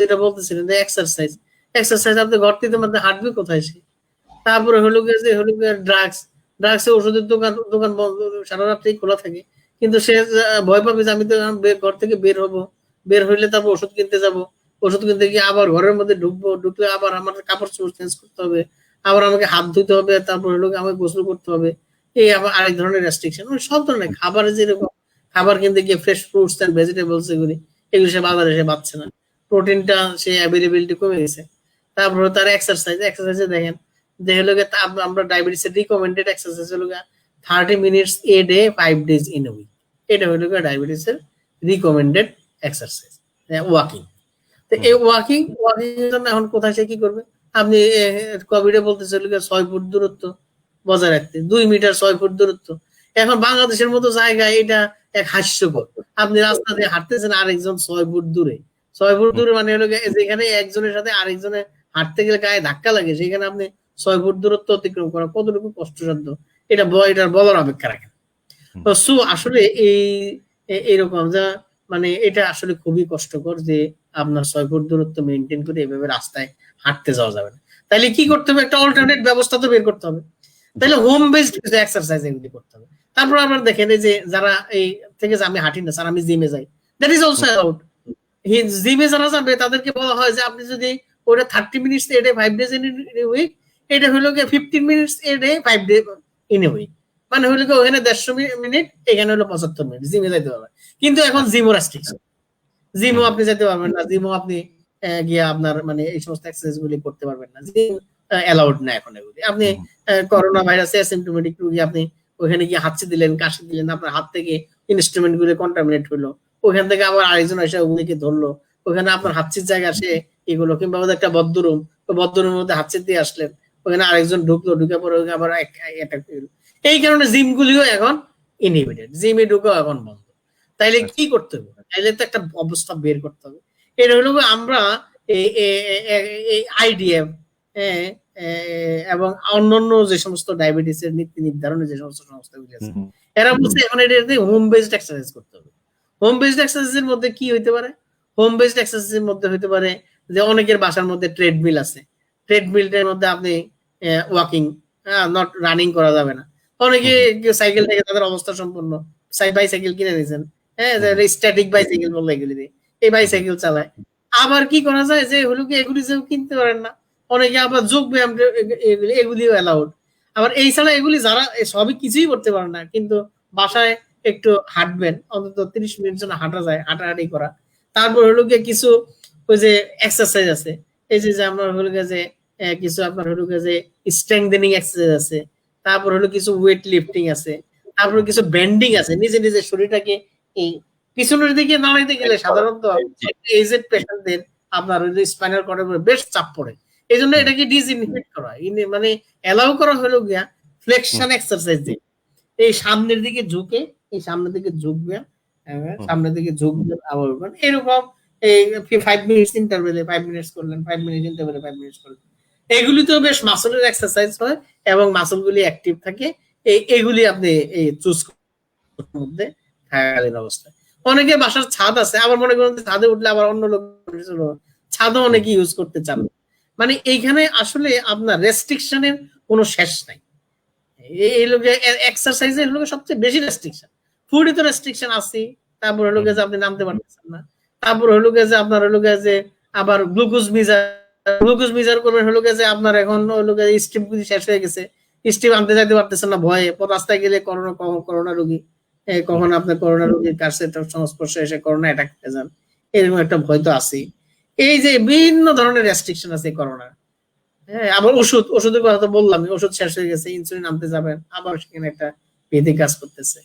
যেটা বলতেছিলেন যে এক্সারসাইজ, এক্সারসাইজ আপনি ঘর থেকে মধ্যে হাঁটবে কোথায় সে। তারপরে হলো গিয়ে যে হলো গিয়ে ড্রাগস, ড্রাগসের ওষুধের দোকান দোকান বন্ধ সারা রাত্রেই খোলা থাকে, কিন্তু সে ভয় পাবে যে আমি তো ঘর থেকে বের হব, বের হইলে তারপর ওষুধ কিনতে যাব, ওষুধ কিনতে গিয়ে আবার ঘরের মধ্যে ঢুকবো, ঢুকলে আবার আমার কাপড় চোপড় চেঞ্জ করতে হবে, আবার আমাকে হাত ধুতে হবে, তারপর হলো আমাকে গোসল করতে হবে, এই আবার আরেক ধরনের রেস্ট্রিকশন। সব ধরনের খাবারের যেরকম খাবার কিনতে গিয়ে ফ্রেশ ফ্রুটস এন্ড ভেজিটেবলস এগুলি সে বাজারে সে পাচ্ছে না, প্রোটিনটা সে অ্যাভেলেবিলিটি কমে গেছে। তারপরে তার এক্সারসাইজ, এক্সারসাইজে দেখেন যে হলো গিয়ে আমরা ডায়াবেটিসের রিকমেন্ডেড এক্সারসাইজ হলো গিয়ে 30 minutes a day 5 days in a week. এটা হলো গিয়ে ডায়াবেটিসের রিকমেন্ডেড এক্সারসাইজ, ওয়াকিং। তো এই ওয়াকিং এর জন্য এখন কোথায় সে কি করবে? আপনি কোভিডে বলতেছে হলো গিয়ে 6 ফুট দূরত্ব বজায় রাখতে, 2 মিটার 6 ফুট দূরত্ব। এখন বাংলাদেশের মতো জায়গায় এটা এক হাস্যকর, আপনি রাস্তা দিয়ে হাঁটতেছেন আরেকজন 6 ফুট দূরে, 6 ফুট দূরে মানে হলো যেখানে একজনের সাথে আরেকজনের হাঁটতে গেলে গায়ে ধাক্কা লাগে সেখানে আপনি 6 ফুট দূরত্ব অতিক্রম করা কতটুকু কষ্টসাধ্য এটার বলার অপেক্ষা রাখে। তো আসলে এইরকম যা মানে এটা আসলে খুবই কষ্টকর যে আপনার 6 ফুট দূরত্ব মেনটেন করে এভাবে রাস্তায় হাঁটতে যাওয়া যাবে না। তাহলে কি করতে হবে? একটা অল্টারনেট ব্যবস্থা তো বের করতে হবে। তাহলে হোম বেসড কিছু এক্সারসাইজ এগুলি করতে হবে। তারপর আপনারা দেখেন এই যে যারা এই থেকে যে আমি হাঁটি না স্যার আমি জিমে যাই, দ্যাট ইজ অলসো অ্যালাউড। জিমে যারা যাবে তাদেরকে বলা হয় যে আপনি যদি ওটা 30 minutes a day 5 days in a week, এটা হলো গিয়ে 15 minutes a day 5 day in a week. মানে হলো কি ওখানে 150 মিনিট, এখানে হলো 75 মিনিট জিমে যাইতে পারবে। কিন্তু এখন জিমও রেস্ট্রিকশন, জিমও আপনি যেতে পারবেন না, জিমও আপনি গিয়ে আপনার মানে এই সমস্ত এক্সারসাইজ গুলি করতে পারবেন না, জিম অ্যালাউড না এখন এগুলি। আপনি করোনা ভাইরাসে অ্যাসিম্পটোমেটিক রোগী, আপনি ওখানে গিয়ে হাঁচি দিলেন, কাশি দিলেন, আপনার হাত থেকে ইনস্ট্রুমেন্ট গুলি কন্টামিনেট হলো, ওখান থেকে আবার আরেকজন এসে ওগুলিকে ধরলো, ওখানে আপনার হাঁচির জায়গা সে এগুলো, কিংবা একটা বদ্ধরুম, ওই বদ্ধরুমের মধ্যে হাঁচি দিয়ে আসলেন, ওখানে আরেকজন ঢুকলো, ঢুকে পরে ওখানে আবার অ্যাটাক হলো। এই কারণে জিম গুলিও এখন ইনহিবিটেড, জিমে ঢুকেও এখন বন্ধ। তাইলে কি করতে হবে? তাইলে তো একটা অবস্থা বের করতে হবে। এটা হলো আমরা এই আইডিএফ এবং অন্যান্য যে সমস্ত ডায়াবেটিসের নীতি নির্ধারণে যে সমস্ত সংস্থাগুলি আছে, এরা বলছে এখন এটা হোম বেসড এক্সারসাইজ করতে হবে। হোম বেসড এক্সারসাইজের মধ্যে কি হইতে পারে? হোম বেসড এক্সারসাইজের মধ্যে হইতে পারে যে অনেকের বাসার মধ্যে ট্রেডমিল আছে, ট্রেডমিলটার মধ্যে আপনি ওয়াকিং, নট রানিং করা যাবে না। অনেকে সাইকেল থেকে তাদের অবস্থা সম্পূর্ণ বাইসাইকেল কিনে নিয়েছেন, হ্যাঁ, স্ট্যাটিক বাইসাইকেল বলে এগুলি দিয়ে, এই বাইসাইকেল চালায়। আবার কি করা যায় যে হলো কি এগুলি যে কিনতে পারেন না, অনেকে আবার যোগ ব্যায়াম এগুলিও অ্যালাউড। আবার এই ছাড়া এগুলি যারা সবই কিছুই করতে পারে না, কিন্তু বাসায় একটু হাঁটবেন, অন্তত 30 মিনিট জন্য হাঁটা যায়, হাঁটাহাঁটি করা। তারপর হলো গিয়ে কিছু ওই যে এক্সারসাইজ আছে, এই যে আমরা হলো গিয়ে যে কিছু আপনার হলো গিয়ে যে স্ট্রেংথেনিং এক্সারসাইজ আছে, তারপর হলো কিছু ওয়েট লিফটিং আছে, তারপর কিছু বেন্ডিং আছে, নিজে নিজে শরীরটাকে এই পিছনের দিকে নাড়াইতে গেলে সাধারণত এজেড পেশেন্টদের আপনার ওই যে স্পাইনাল কর্ডের উপরে বেশ চাপ পড়ে। এই জন্য এটাকে ডিসইনহিবিট করা, মানে অ্যালাউ করা হলো গিয়া ফ্লেকশন এক্সারসাইজ দিয়ে এই সামনের দিকে ঝুঁকে, এই সামনের দিকে ঝুঁকবেন, সামনের দিকে ঝুঁকবেন, আবার এরকম এই 5 মিনিটস ইন্টারভেলে 5 মিনিটস করলেন, 5 মিনিট ইন্টারভেলে 5 মিনিটস করলেন। এগুলি তো বেশ মাসলের এক্সারসাইজ হয় এবং মাসলগুলি অ্যাক্টিভ থাকে। এইগুলি আপনি এই চুজ মধ্যে থাকাকালীন অবস্থায়। অনেকে বাসার ছাদ আছে, আবার মনে করেন ছাদে উঠলে আবার অন্য লোক ছাদও অনেকে ইউজ করতে চান। মানে এইখানে আসলে আপনার রেস্ট্রিকশনের কোনো শেষ নাই। এই লোকে এক্সারসাইজের লোকে সবচেয়ে বেশি রেস্ট্রিকশন, ফুডে তো রেস্ট্রিকশন আছে, তারপর হলো যে আপনি নামতে পারতেছেন না, তারপর হলো যে আপনার হলো যে আবার গ্লুকোজ মিজার করবেন, হলো যে আপনার এখন হলো স্ট্রিপ গুলি শেষ হয়ে গেছে, স্ট্রিপ আনতে যাইতে পারতেছেন না ভয়ে, রাস্তায় গেলে করোনা রোগী, কখন আপনার করোনা রোগীর কাছে সংস্পর্শে এসে করোনা অ্যাটাক হয়ে যান, এরকম একটা ভয় তো আছেই। এই যে বিভিন্ন ধরনের রেস্ট্রিকশন আছে করোনা। হ্যাঁ, আবার ওষুধের কথা তো বললাম, ওষুধ শেষ হয়ে গেছে, ইনসুলিন আনতে যাবেন, আবার সেখানে একটা বেদি কাজ করতেছে।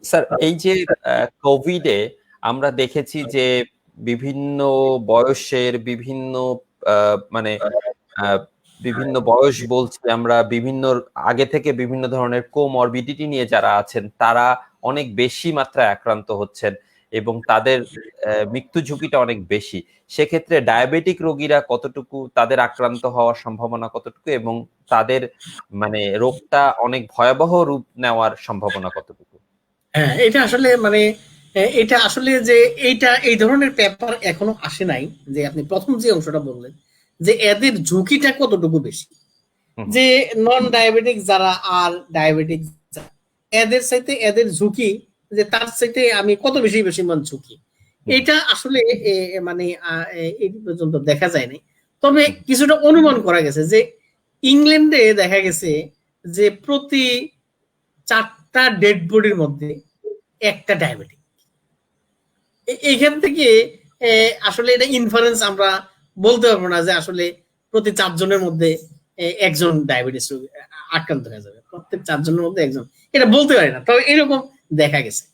স্যার, এই যে কোভিডে আমরা দেখেছি যে বিভিন্ন বয়সের বিভিন্ন মানে বিভিন্ন বয়স বলছি আমরা, বিভিন্ন আগে থেকে বিভিন্ন ধরনের কোমরবিডিটি নিয়ে যারা আছেন তারা অনেক বেশি মাত্রায় আক্রান্ত হচ্ছেন এবং তাদের মৃত্যু ঝুঁকিটা অনেক বেশি। সেক্ষেত্রে ডায়াবেটিক রোগীরা কতটুকু, তাদের আক্রান্ত হওয়ার সম্ভাবনা কতটুকু এবং তাদের মানে রোগটা অনেক ভয়াবহ রূপ নেওয়ার সম্ভাবনা কতটুকু? হ্যাঁ, এটা আসলে মানে এটা আসলে যে এই ধরনের পেপার এখনো আসে নাই, যে আপনি প্রথম যে অংশটা বললেন যে এদের ঝুঁকিটা কতটুকু বেশি, যে নন ডায়াবেটিক যারা আর ডায়াবেটিক এদের চাইতে এদের ঝুঁকি, যে তার চাইতে আমি কত বেশি মান ঝুঁকি, এটা আসলে মানে এই পর্যন্ত দেখা যায়নি। তবে কিছুটা অনুমান করা গেছে যে ইংল্যান্ডে দেখা গেছে যে প্রতি 4টা ডেড বডির মধ্যে একটা ডায়াবেটিক। এইখান থেকে আসলে এটা ইনফারেন্স আমরা বলতে পারবো না যে আসলে প্রতি 4 জনের মধ্যে একজন ডায়াবেটিস রোগী আক্রান্ত হয়ে যাবে, প্রত্যেক 4 জনের মধ্যে একজন, এটা বলতে পারি না, তবে এরকম দেখা গেছে।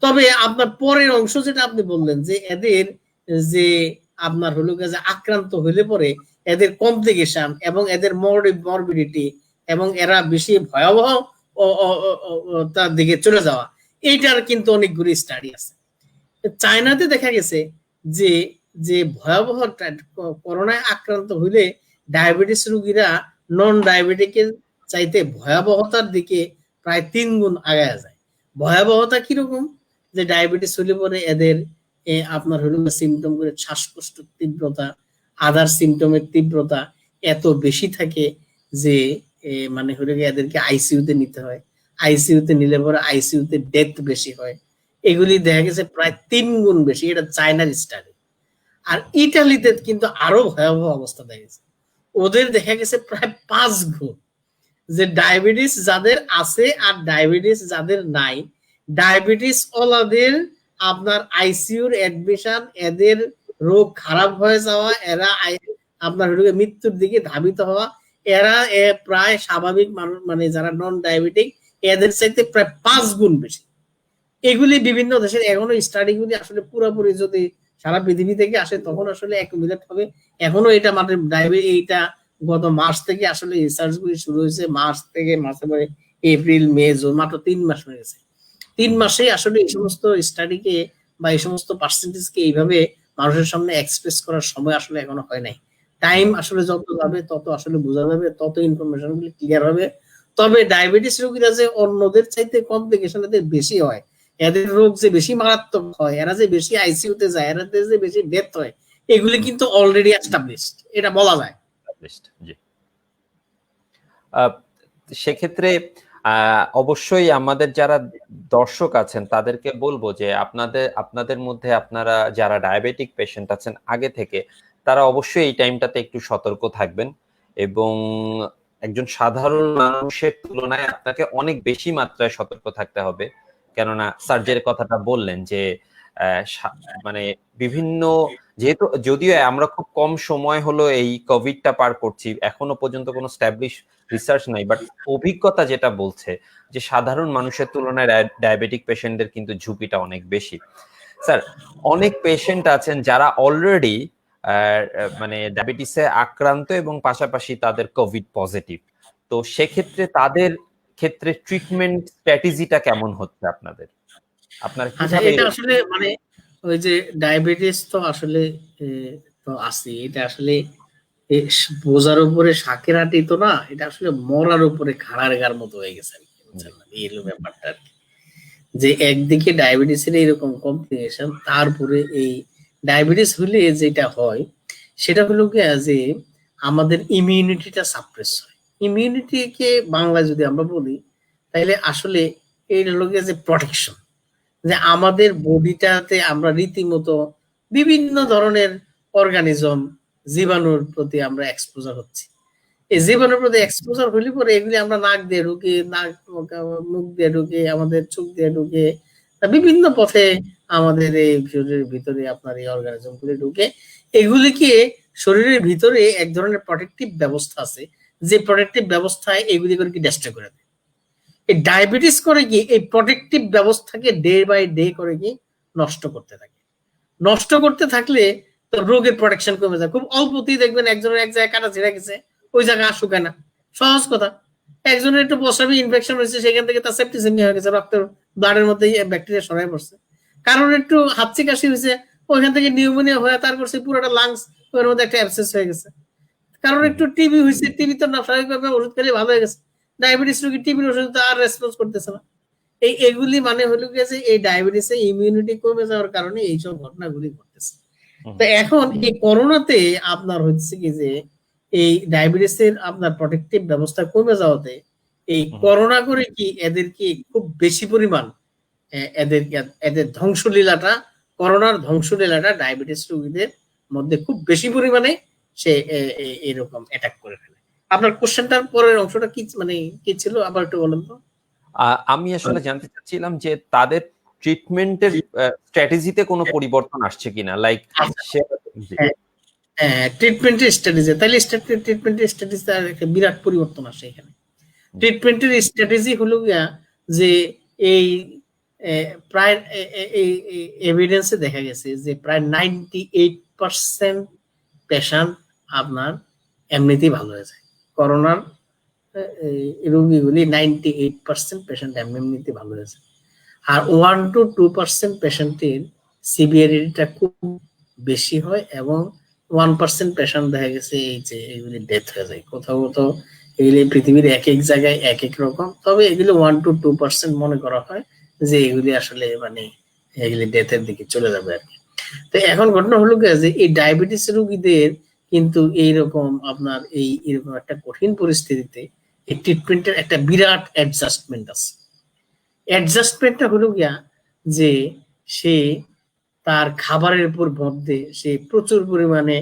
তবে আপনার পরের অংশ যেটা আপনি বললেন যে এদের যে আপনার হলো যে আক্রান্ত হইলে পরে এদের কমপ্লিকেশন এবং এদের মরবিডিটি এবং এরা বেশি ভয়াবহ তার দিকে চলে যাওয়া, এইটার কিন্তু অনেকগুলি স্টাডি আছে। চায়নাতে দেখা গেছে যে যে ভয়াবহ করোনায় আক্রান্ত হইলে ডায়াবেটিস রোগীরা নন ডায়াবেটিকের চাইতে ভয়াবহতার দিকে প্রায় 3 গুণ আগায় যায়। ভয়াবহতা কিরকম, যে ডায়াবেটিস হলে পরে এদের আপনার হলো সিমটম করে শ্বাসকষ্ট তীব্রতা, আদার সিমটমের তীব্রতা এত বেশি থাকে যে মানে হলো এদেরকে আইসিইউতে নিতে হয়, আইসিইউতে নিলে পরে আইসিইউতে ডেথ বেশি হয়। এগুলি দেখা গেছে প্রায় 3 গুণ বেশি, এটা চায়নার স্টাডি। আর ইটালিতে কিন্তু আরো ভয়াবহ অবস্থা দেখা গেছে, ওদের দেখা গেছে প্রায় 5 গুণ। যে ডায়াবেটিস যাদের আছে আর ডায়াবেটিস যাদের নাই, ডায়াবেটিস ওলাদের আপনার আইসিইউর অ্যাডমিশন, এদের রোগ খারাপ হয়ে যাওয়া, এরা আপনার মৃত্যুর দিকে ধাবিত হওয়া, এরা প্রায় স্বাভাবিক মানুষ মানে যারা নন ডায়াবেটিক এদের চাইতে প্রায় 5 গুণ বেশি। এগুলি বিভিন্ন দেশের এখনো স্টাডিগুলি আসলে পুরোপুরি যদি সারা পৃথিবী থেকে আসে তখন আসলে অ্যাকুমুলেট হবে। এখনো এটা মানে এইটা গত মার্চ থেকে আসলে রিসার্চ গুলি শুরু হয়েছে, মার্চ থেকে মাসে পরে এপ্রিল মে জুন, মাত্র 3 মাস হয়ে গেছে। 3 মাসে আসলে এই সমস্ত স্টাডিকে বা এই সমস্ত পার্সেন্টেজকে এইভাবে মানুষের সামনে এক্সপ্রেস করার সময় আসলে এখনো হয় নাই। টাইম আসলে যত যাবে তত আসলে বোঝা যাবে, তত ইনফরমেশন গুলি ক্লিয়ার হবে। তবে ডায়াবেটিস রোগীরা যে অন্যদের চাইতে কমপ্লিকেশন এদের বেশি হয়, এদের রোগ যে বেশি মারাত্মক হয়, এরা যে বেশি আইসিইউতে যায়, এরা যে বেশি ডেথ হয়, এগুলি কিন্তু অলরেডি এস্টাবলিশড, এটা বলা যায়। জি। সেক্ষেত্রে অবশ্যই আমাদের যারা দর্শক আছেন তাদেরকে বলবো যে আপনাদের মধ্যে আপনারা যারা ডায়াবেটিক পেশেন্ট আছেন আগে থেকে, তারা অবশ্যই এই টাইমটাতে একটু সতর্ক থাকবেন এবং একজন সাধারণ মানুষের তুলনায় আপনাকে অনেক বেশি মাত্রায় সতর্ক থাকতে হবে। কেননা সার্জের কথাটা বললেন যে মানে বিভিন্ন, যেহেতু যদিও আমরা খুব কম সময় হলো এই কোভিডটা পার করছি, এখনো পর্যন্ত কোনো স্ট্যাবলিশ রিসার্চ নাই, বাট অভিজ্ঞতা যেটা বলছে যে সাধারণ মানুষের তুলনায় ডায়াবেটিক পেশেন্টদের কিন্তু ঝুঁকিটা অনেক বেশি। স্যার, অনেক পেশেন্ট আছেন যারা অলরেডি মানে ডায়াবেটিসে আক্রান্ত এবং পাশাপাশি তাদের কোভিড পজিটিভ, তো সেক্ষেত্রে তাদের ক্ষেত্রে ট্রিটমেন্ট স্ট্র্যাটেজিটা কেমন হচ্ছে আপনাদের? আপনার এটা আসলে মানে ওই যে ডায়াবেটিস তো আসলে তো আছে, এটা আসলে বোঝার উপরে শাকের আটি তো না, এটা আসলে মরার উপরে খাড়ার মতো হয়ে গেছে এই ব্যাপারটা আর কি। যে একদিকে ডায়াবেটিসের এইরকম কমপ্লিকেশন, তারপরে এই ডায়াবেটিস হলে যেটা হয় সেটা হলো কি যে আমাদের ইমিউনিটিটা সাপ্রেস হয়। ইমিউনিটিকে বাংলায় যদি আমরা বলি তাহলে আসলে এই হলো গিয়ে যে প্রোটেকশন, যে আমাদের বডিটাতে আমরা রীতিমতো বিভিন্ন ধরনের অর্গানিজম, জীবাণুর প্রতি আমরা এক্সপোজার হচ্ছি। এই জীবাণুর প্রতি এক্সপোজার হলে পরে এগুলি আমরা নাক দিয়ে ঢুকে, মুখ দিয়ে ঢুকে, আমাদের চোখ দিয়ে ঢুকে, বিভিন্ন পথে আমাদের এই শরীরের ভিতরে আপনার এই অর্গানিজম গুলি ঢুকে। এগুলিকে শরীরের ভিতরে এক ধরনের প্রোটেক্টিভ ব্যবস্থা আছে, যে প্রোটেক্টিভ ব্যবস্থায় এগুলি করে কি ডেস্ট্রয় করে দেয়। এই ডায়াবেটিস করে কি এই প্রোটেক্টিভ ব্যবস্থাকে ডে বাই ডে করে কি নষ্ট করতে থাকে। নষ্ট করতে থাকলে তো রোগের প্রোটেকশন কমে যায়। খুব অল্পতেই দেখবেন একজনের এক জায়গায় কাটা ছিঁড়ে গেছে, ওই জায়গা আর শুকায় না। সহজ কথা, একজনের একটু প্রস্রাবে ইনফেকশন হয়েছে, সেখান থেকে তার সেপ্টিসেমি হয়ে গেছে, রক্তের ব্লাডের মধ্যে ব্যাকটেরিয়া ছড়ায় পড়ছে। কারণ একটু হাঁচি কাশি হয়েছে, ওইখান থেকে নিউমোনিয়া হয়ে তারপর সে পুরোটা লাংস ওর মধ্যে একটা অ্যাবসেস হয়ে গেছে। কারণ একটু টিবি হয়েছে, টিবি তো না স্বাভাবিকভাবে ওষুধ খেলে ভালো হয়ে গেছে। ডায়াবেটিস রোগী টিবির ওষুধ তো আর রেসপন্স করতেছে না। এগুলি মানে হলো গিয়ে এই ডায়াবেটিসে ইমিউনিটি কমে যাওয়ার কারণে এইসব ঘটনাগুলি ঘটতেছে। তো এখন এই করোনাতে আপনার হচ্ছে কি যে এই ডায়াবেটিসের আপনার প্রোটেক্টিভ ব্যবস্থা কমে যাওয়াতে এই করোনা করে কি এদেরকে খুব বেশি পরিমাণ এদের ধ্বংসলীলাটা, করোনার ধ্বংসলীলাটা ডায়াবেটিস রোগীদের মধ্যে খুব বেশি পরিমাণে সে এরকম অ্যাটাক করে ফেলে। আপনার কোশ্চেনটার পরের অংশটা কি মানে কি ছিল আবার একটু বলেন তো। আমি আসলে জানতে চাচ্ছিলাম যে তাদের ট্রিটমেন্টের স্ট্র্যাটেজিতে কোনো পরিবর্তন আসছে কিনা, লাইক ট্রিটমেন্টের স্ট্র্যাটেজি, তাহলে ট্রিটমেন্টের স্ট্র্যাটেজি একটা বিরাট পরিবর্তন আসে এখানে। ট্রিটমেন্টের স্ট্র্যাটেজি হলো গিয়া যে এই প্রায় এভিডেন্সে দেখা গেছে যে প্রায় 98% পেশেন্ট আপনার এমনিতেই ভালো হয়ে যায়। করোনার রোগীগুলি 98% পেশেন্ট এমনিতে ভালো হয়ে যায়। আর 1 to 2% পেশেন্টের সিভিয়ারিটিটা খুব বেশি হয় এবং 1% পেশেন্ট দেখা গেছে এই যে এগুলি ডেথ হয়ে যায়। কোথাও কোথাও এগুলি পৃথিবীর এক এক জায়গায় এক এক রকম, তবে এগুলি 1 to 2% মনে করা হয় যে এগুলি আসলে মানে এগুলি ডেথের দিকে চলে যাবে আর কি। তো এখন ঘটনা হলো কি যে এই ডায়াবেটিস রোগীদের কিন্তু এইরকম আপনার এরকম একটা কঠিন পরিস্থিতিতে এই ট্রিটমেন্টের একটা বিরাট অ্যাডজাস্টমেন্ট আছে। অ্যাডজাস্টমেন্টটা হলো গিয়া যে সে তার খাবারের উপর মধ্যে সে প্রচুর পরিমাণে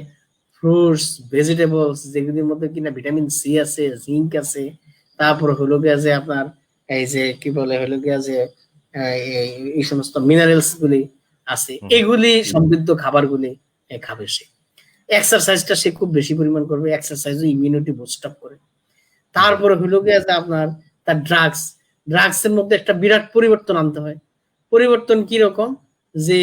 ফ্রুটস, ভেজিটেবলস, যেগুলির মধ্যে কিনা ভিটামিন সি আছে, জিঙ্ক আছে, তারপর হলো গিয়া যে আপনার এই যে কি বলে হলো গিয়া যে এই সমস্ত মিনারেলস গুলি আছে, এগুলি সমৃদ্ধ খাবারগুলি খাবে সে। এক্সারসাইজটা সে খুব বেশি পরিমাণ করবে, এক্সারসাইজ ইমিউনিটি বুস্ট আপ করে। তারপরে হলো গিয়া যে আপনার তার ড্রাগস এর মধ্যে একটা বিরাট পরিবর্তন আনতে হয়। পরিবর্তন কি রকম, যে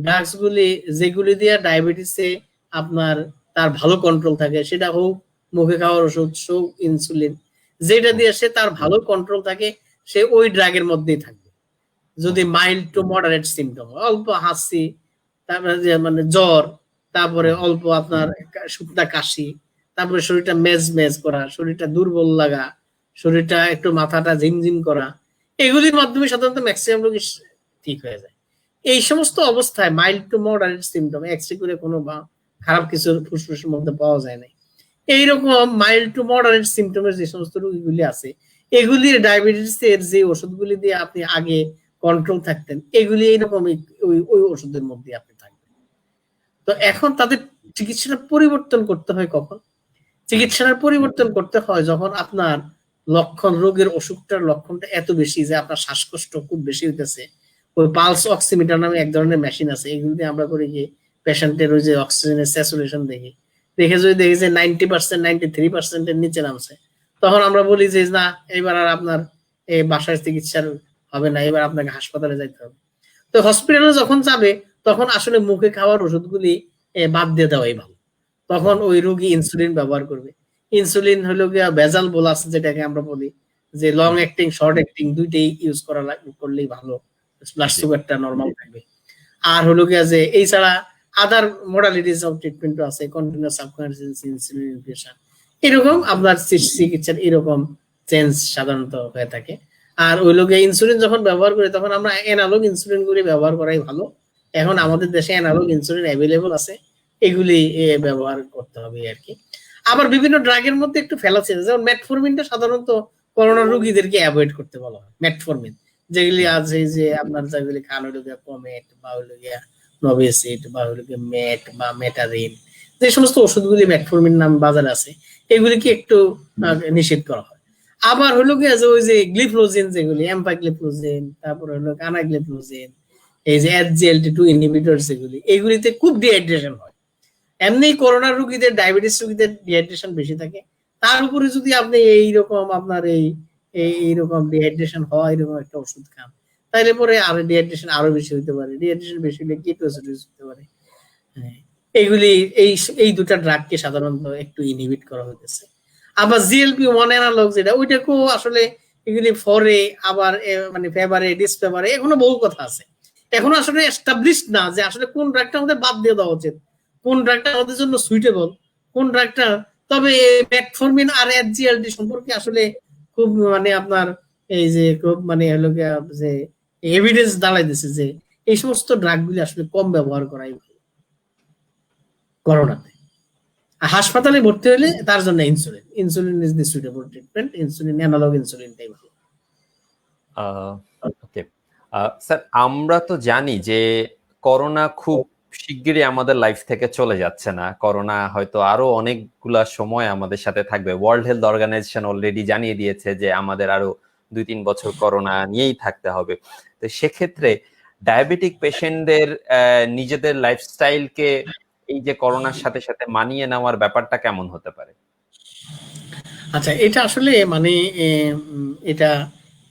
ড্রাগস গুলি যেগুলি দিয়ে ডায়াবেটিসে আপনার তার ভালো কন্ট্রোল থাকে, সেটা হোক মুখে খাওয়ার ওষুধ, হোক ইনসুলিন, যেটা দিয়ে সে তার ভালো কন্ট্রোল থাকে সে ওই ড্রাগের মধ্যেই থাকবে। যদি মাইল্ড টু মডারেট সিমটম, অল্প হাসি, তারপরে যে মানে জ্বর, তারপরে অল্প আপনার শুকনা কাশি, তারপরে শরীরটা মেজ মেজ করা, শরীরটা দুর্বল লাগা, শরীরটা একটু মাথাটা ঝিমঝিম করা, এগুলির মাধ্যমে সাধারণত ম্যাক্সিমাম রোগী ঠিক হয়ে যায়। এই সমস্ত অবস্থায় mild to moderate symptom, X-ray করে কোনো খারাপ কিছু ফুসফুসের মধ্যে পাওয়া যায় না, এইরকম মাইল্ড টু মডারেট সিমটমের যে সমস্ত রোগীগুলি আছে, এগুলির ডায়াবেটিসের যে ওষুধগুলি দিয়ে আপনি আগে কন্ট্রোল থাকতেন, এগুলি এইরকম ওই ওষুধের মধ্যে আপনি থাকবেন। তো এখন তাদের চিকিৎসাটা পরিবর্তন করতে হয় কখন? চিকিৎসার পরিবর্তন করতে হয় যখন আপনার লক্ষণ, রোগের অসুখটার লক্ষণটা এত বেশি যে আপনার শ্বাসকষ্ট খুব বেশি হইতেছে। ওই পালস অক্সিমিটার নামে এক ধরনের মেশিন আছে, এগুলো দিয়ে আমরা করি কি পেশেন্টের ওই যে অক্সিজেনের স্যাচুরেশন দেখি, দেখে যদি দেখি যে 90%, 93% এর নিচে নামছে, তখন আমরা বলি যে না, এবার আর আপনার এই বাসায় চিকিৎসার হবে না, এবার আপনাকে হাসপাতালে যাইতে হবে। তো হসপিটালে যখন যাবে তখন আসলে মুখে খাওয়ার ওষুধগুলি বাদ দিয়ে দেওয়াই ভালো। তখন ওই রোগী ইনসুলিন ব্যবহার করবে। ইনসুলিন হলো গিয়া ভেজাল বোলাস যেটাকে আমরা বলি, যে লং অ্যাক্টিং শর্ট অ্যাক্টিং দুইটাই ইউজ করলেই ভালো, ব্লাড সুগারটা নরমাল থাকবে। আর হলো গিয়া যে এই ছাড়া আদার মডালিটিস অফ ট্রিটমেন্ট আছে, কন্টিনিউয়াস সাবকনটিনিউয়াস ইনসুলিন ইনফিউশন, এরকম আপনার চিকিৎসার এরকম চেঞ্জ সাধারণত হয়ে থাকে। আর ওই লোকে ইনসুলিন যখন ব্যবহার করে তখন আমরা অ্যানালগ ইনসুলিন গুলি ব্যবহার করাই ভালো। এখন আমাদের দেশে অ্যানালগ ইনসুলিন অ্যাভেলেবল আছে, এগুলি ব্যবহার করতে হবে আর কি। আবার বিভিন্ন ড্রাগের মধ্যে একটু ফেলাচ্ছে, যেমন মেটফরমিনটা সাধারণত করোনা রোগীদেরকে অ্যাভয়েড করতে বলা হয়। মেটফরমিন যেগুলি আছে, যে আপনার যেগুলি খান হইল গিয়া কমেট বা হইল গিয়া নভেসিট বা হইল গিয়া মেট বা মেটারিন, যে সমস্ত ওষুধগুলি মেটফরমিন নাম বাজারে আছে, এগুলিকে একটু নিষেধ করা হয়। আবার হলো গিয়া যে ওই যে গ্লিফ্লোজিন, যেগুলি এম্পাগ্লিফ্লোজিন, তারপর হলো কানাগ্লিফ্লোজিন, এই যে SGLT2 ইনহিবিটর, যেগুলি এগুলিতে খুব ডিহাইড্রেশন হয়। এমনি করোনা রোগীদের, ডায়াবেটিস রোগীদের ডিহাইড্রেশন বেশি থাকে, তার উপরে যদি আপনি এইরকম আপনার এইরকম ডিহাইড্রেশন হয় এরকম একটা ওষুধ খান, তাইলে পরে আরো ডিহাইড্রেশন আরো বেশি হতে পারে। ডিহাইড্রেশন বেশি হলে কিটোসিস হতে পারে। এইগুলি এই দুটা ড্রাগকে সাধারণত একটু ইনহিবিট করা হয়েছে। আবার GLP-1 অ্যানালগ যেটা, ওইটাকেও আসলে এগুলি ফরে আবার মানে ফেভারে ডিসফেভারে এখনো বহু কথা আছে। এখন আসলে এস্টাবলিশড না যে আসলে কোন ড্রাগটা আমাদের বাদ দিয়ে দেওয়া উচিত, কোন ড্রাগটা আমাদের জন্য সুইটেবল, কোন ড্রাগটা। তবে মেটফরমিন আর SGLT সম্পর্কে আসলে খুব মানে আপনার এই যে খুব মানে হলো যে এভিডেন্স দাঁড়াই দিচ্ছে যে এই সমস্ত ড্রাগগুলি আসলে কম ব্যবহার করাই ভালো করোনাতে। হাসপাতালে ভর্তি হলে তার জন্য insulin is the suitable treatment, insulin analogue ইনসুলিনটাই ভালো। ওকে স্যার, আমরা তো জানি যে করোনা খুব শিগগিরই আমাদের লাইফ থেকে চলে যাচ্ছে না, করোনা হয়তো আরো অনেকগুলা সময় আমাদের সাথে থাকবে। ওয়ার্ল্ড হেলথ অর্গানাইজেশন অলরেডি জানিয়ে দিয়েছে যে আমাদের আরো 2-3 বছর করোনা নিয়েই থাকতে হবে। তো সেক্ষেত্রে ডায়াবেটিক পেশেন্টদের নিজেদের লাইফস্টাইলকে এই যে করোনার সাথে সাথে মানিয়ে নেওয়ার ব্যাপারটা কেমন হতে পারে? আচ্ছা, এটা আসলে মানে এটা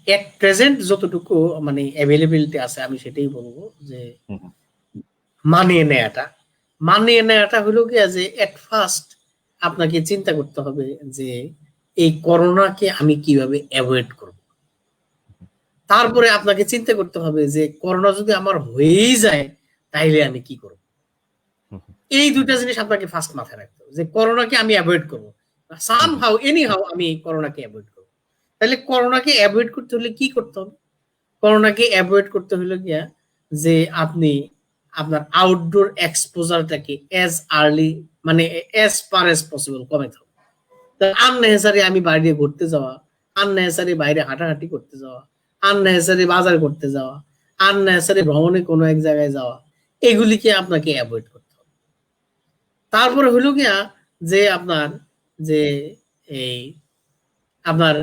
এট প্রেজেন্ট যতটুকু মানে অ্যাভেলেবিলিটি আছে আমি সেটাই বলবো, যে মানিয়ে নেওয়াটা হলো কি যে এট ফার্স্ট আপনাকে চিন্তা করতে হবে যে এই করোনাকে আমি কিভাবে অ্যাভয়েড করব। তারপরে আপনাকে চিন্তা করতে হবে যে করোনা যদি আমার হয়েই যায় তাইলে আমি কি করব। এই দুইটা জিনিস আপনাকে ফার্স্ট মাথায় রাখতে হবে, যে করোনাকে আমি অ্যাভয়েড করব, সামহাউ এনিহাউ আমি করোনাকে অ্যাভয়েড করব। তাহলে করোনাকে অ্যাভয়েড করতে হলে কি করতে হবে? করোনাকে অ্যাভয়েড করতে হলে গিয়া যে আপনি আপনার আউটডোর এক্সপোজারটাকে এজ আর্লি মানে এজ ফার এজ পসিবল কমাতে হবে। আননেসেসারি আমি বাইরে ঘুরতে যাওয়া, আননেসেসারি বাইরে হাঁটাহাঁটি করতে যাওয়া, আননেসেসারি বাজার করতে যাওয়া, আননেসেসারি ভ্রমণে কোনো এক জায়গায় যাওয়া, এগুলিকে আপনাকে অ্যাভয়েড করতে হবে। তারপরে হলো গিয়া যে আপনার যে এই আপনার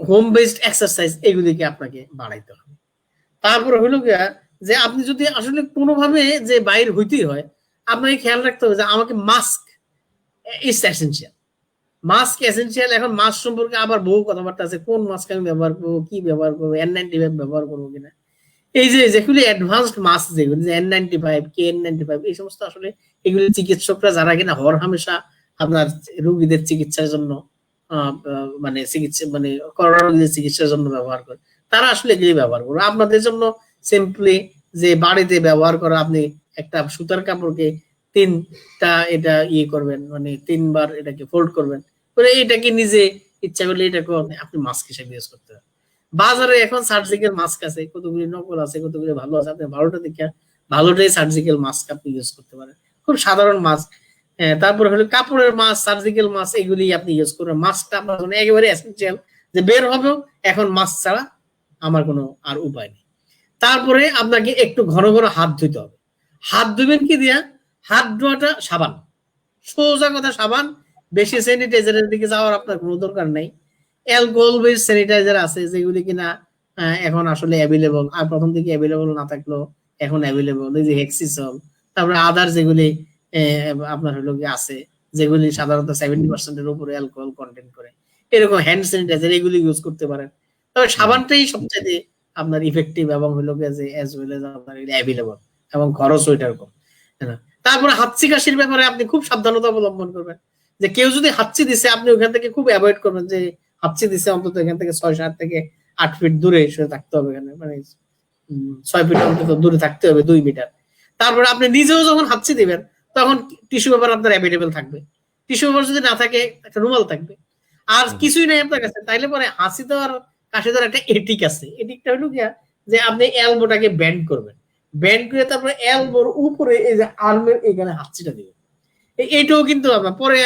হোম বেসড এক্সারসাইজ এগুলিকে আপনাকে বাড়াইতে হবে। তারপরে হলো গিয়া যে আপনি যদি আসলে কোনোভাবে যে বাইর হইতেই হয়, আপনাকে খেয়াল রাখতে হবে যে আমাকে mask is essential. Mask essential. এখন মাস্ক সম্পর্কে আবার বহু কথাবার্তা আছে, কোন মাস্ক আমি ব্যবহার করবো, কি ব্যবহার করবো, N95 ব্যবহার করবো কিনা। এই যে যেগুলি অ্যাডভান্সড মাস্ক, যেগুলি যে N95, KN95, এই সমস্ত আসলে এগুলি চিকিৎসকরা যারা কিনা হরহামেশা আপনার রোগীদের চিকিৎসার জন্য মানে চিকিৎসা মানে করোনা রোগীদের চিকিৎসার জন্য ব্যবহার করে, তারা আসলে এগুলি ব্যবহার করবে। আপনাদের জন্য সিম্পলি যে বাড়িতে ব্যবহার করা, আপনি একটা সুতার কাপড়কে 3টা এটা করবেন, মানে 3বার এটাকে ফোল্ড করবেন, করে এটাকে নিজে ইচ্ছা করলে এটাকে আপনি মাস্ক হিসেবে ইউজ করতে পারেন। বাজারে এখন সার্জিক্যাল মাস্ক আছে, কতগুলি নকল আছে, কতগুলি ভালো আছে। আপনি ভালোটা দেখে ভালোটাই সার্জিক্যাল মাস্ক আপনি ইউজ করতে পারেন, খুব সাধারণ মাস্ক। তারপরে হলো কাপড়ের মাস্ক, সার্জিক্যাল মাস্ক, এগুলি আপনি ইউজ করবেন। মাস্কটা আপনার জন্য একেবারে এসেনশিয়াল, যে বের হবেও এখন মাস্ক ছাড়া আমার কোনো আর উপায় নেই। তারপরে আপনাকে একটু ঘন ঘন হাত ধুতে হবে। হাত ধুবেন কি দিয়া? হাত ধোয়াটা সাবান, সোজা কথা সাবান, বেশি স্যানিটাইজারের দিকে যাওয়ার আপনার কোনো দরকার নাই। অ্যালকোহল বেস স্যানিটাইজার আছে যেগুলি কিনা এখন আসলে অ্যাভেলেবল, আর প্রথম থেকে অ্যাভেলেবল না থাকলেও এখন অ্যাভেলেবল, এই যে হেক্সিসল, তারপরে আদার যেগুলি আপনার হলো কি আছে, যেগুলি সাধারণত 70% উপরে অ্যালকোহল কন্টেন্ট করে, এরকম হ্যান্ড স্যানিটাইজার এগুলি ইউজ করতে পারেন। তবে সাবানটাই সবচেয়ে আপনার ইফেক্টিভ এবং হলো গিয়ে যে অ্যাজ ওয়েল এজ আপনার অ্যাভেলেবল এবং খরচ ওইটার কম। তারপরে হাঁচি কাশির ব্যাপারে আপনি খুব সাবধানতা অবলম্বন করবেন, যে কেউ যদি হাঁচি দিছে আপনি ওখান থেকে খুব অ্যাভয়েড করবেন, যে হাঁচি দিছে অন্তত এখান থেকে 6-7 থেকে 8 ফিট দূরে সরে থাকতে হবে, এখানে মানে 6 ফিট অন্তত দূরে থাকতে হবে, 2 মিটার। তারপরে আপনি নিজেও যখন হাঁচি দিবেন তখন টিস্যু পেপার আপনার অ্যাভেলেবল থাকবে। টিস্যু পেপার যদি না থাকে একটা রুমাল থাকবে, আর কিছুই নাই আপনার কাছে, তাইলে পরে হাঁচি দেওয়ার কাশি দেওয়ার একটা এটিক আছে। এটিকটা হলো গিয়া যে আপনি এলবোটাকে ব্যান্ড করবেন, ব্যান্ড করে তারপরে এলবোর উপরে এই যে আর্মের এখানে হাঁচিটা দিবেন। এইটাও কিন্তু আপনার পরে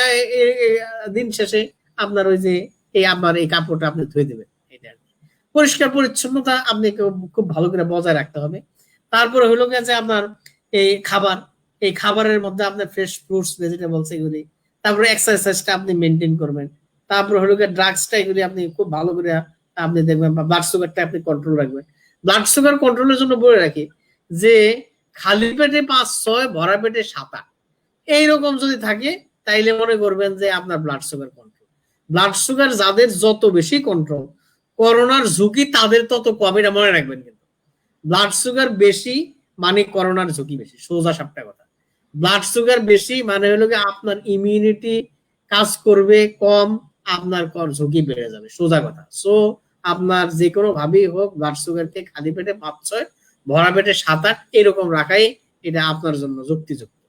দিন শেষে আপনার ওই যে আপনার এই কাপড়টা আপনি ধুয়ে দেবেন। এটা পরিষ্কার পরিচ্ছন্নতা আপনি খুব ভালো করে বজায় রাখতে হবে। তারপরে হলো যে আপনার এই খাবার, এই খাবারের মধ্যে আপনার ফ্রেশ ফ্রুটস, ভেজিটেবলস এগুলি, তারপরে এক্সারসাইজটা আপনি মেনটেন করবেন। তারপরে হলো গিয়ে ড্রাগসটা এগুলি আপনি খুব ভালো করে আপনি দেখবেন, বা ব্লাড সুগারটা আপনি কন্ট্রোল রাখবেন। ব্লাড সুগার কন্ট্রোলের জন্য বলে রাখি যে খালি পেটে 5-6, ভরা পেটে 7-8, এইরকম যদি থাকে তাইলে মনে করবেন যে আপনার blood sugar control. Blood sugar যাদের যত বেশি কন্ট্রোল, করোনার ঝুঁকি তাদের তত কম, এটা মনে রাখবেন। কিন্তু ব্লাড সুগার বেশি মানে করোনার ঝুঁকি বেশি, সোজা সাপটা কথা। ব্লাড সুগার বেশি মানে হলো কি আপনার ইমিউনিটি কাজ করবে কম, আপনার ঝুঁকি বেড়ে যাবে, সোজা কথা। সো আপনার যে কোনো ভাবেই হোক ব্লাড সুগারকে খালি পেটে 5-6, ভরা পেটে 7-8 এরকম রাখাই এটা আপনার জন্য যুক্তিযুক্ত।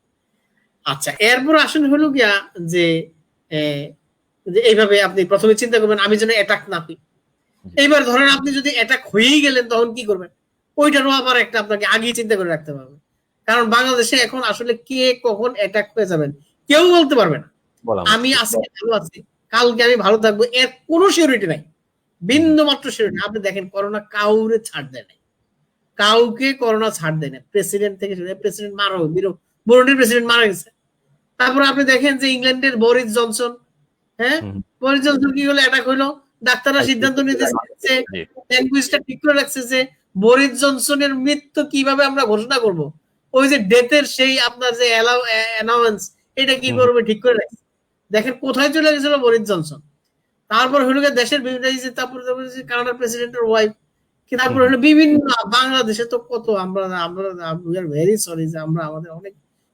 আচ্ছা, এরপর আসলে হলো গিয়া যে এইভাবে আপনি প্রথমে চিন্তা করবেন আমি যেন অ্যাটাক না হই। এইবার ধরেন আপনি যদি অ্যাটাক হয়েই গেলেন তখন কি করবেন, ওইটারও আবার একটা আপনাকে আগেই চিন্তা করে রাখতে হবে। কারণ বাংলাদেশে এখন আসলে কে কখন অ্যাটাক হয়ে যাবেন কেউ বলতে পারবে না। আমি আজকে ভালো আছি, কালকে আমি ভালো থাকবো, এর কোনো সিউরিটি নাই, বিন্দু মাত্র সিউরিটি। আপনি দেখেন করোনা কাউরে ছাড় দেয় নাই, কাউকে করোনা ছাড় দেয় না, প্রেসিডেন্ট থেকে প্রেসিডেন্ট মারা বুরুন্ডির প্রেসিডেন্ট মারা গেছে। তারপর আপনি দেখেন যে ইংল্যান্ডের বরিস জনসন, হ্যাঁ বরিস জনসন কি হলো, অ্যাটাক হলো, ডাক্তাররা সিদ্ধান্ত নিতেছে, ল্যাঙ্গুয়েজটা ঠিক করে রাখছে যে বরিস জনসনের মৃত্যু কিভাবে আমরা ঘোষণা করব, ওই যে ডেথের সেই আপনার যে অ্যানাউন্স এটা কি করবে ঠিক করে রাখছে। দেখেন কোথায় চলে গেছিল বরিস জনসন। তারপর হলো দেশের বিভিন্ন, তারপর কানাডার প্রেসিডেন্টের ওয়াইফ, তারপর হলো বিভিন্ন, বাংলাদেশে তো কত আমরা ভেরি সরি যে আমরা আমাদের অনেক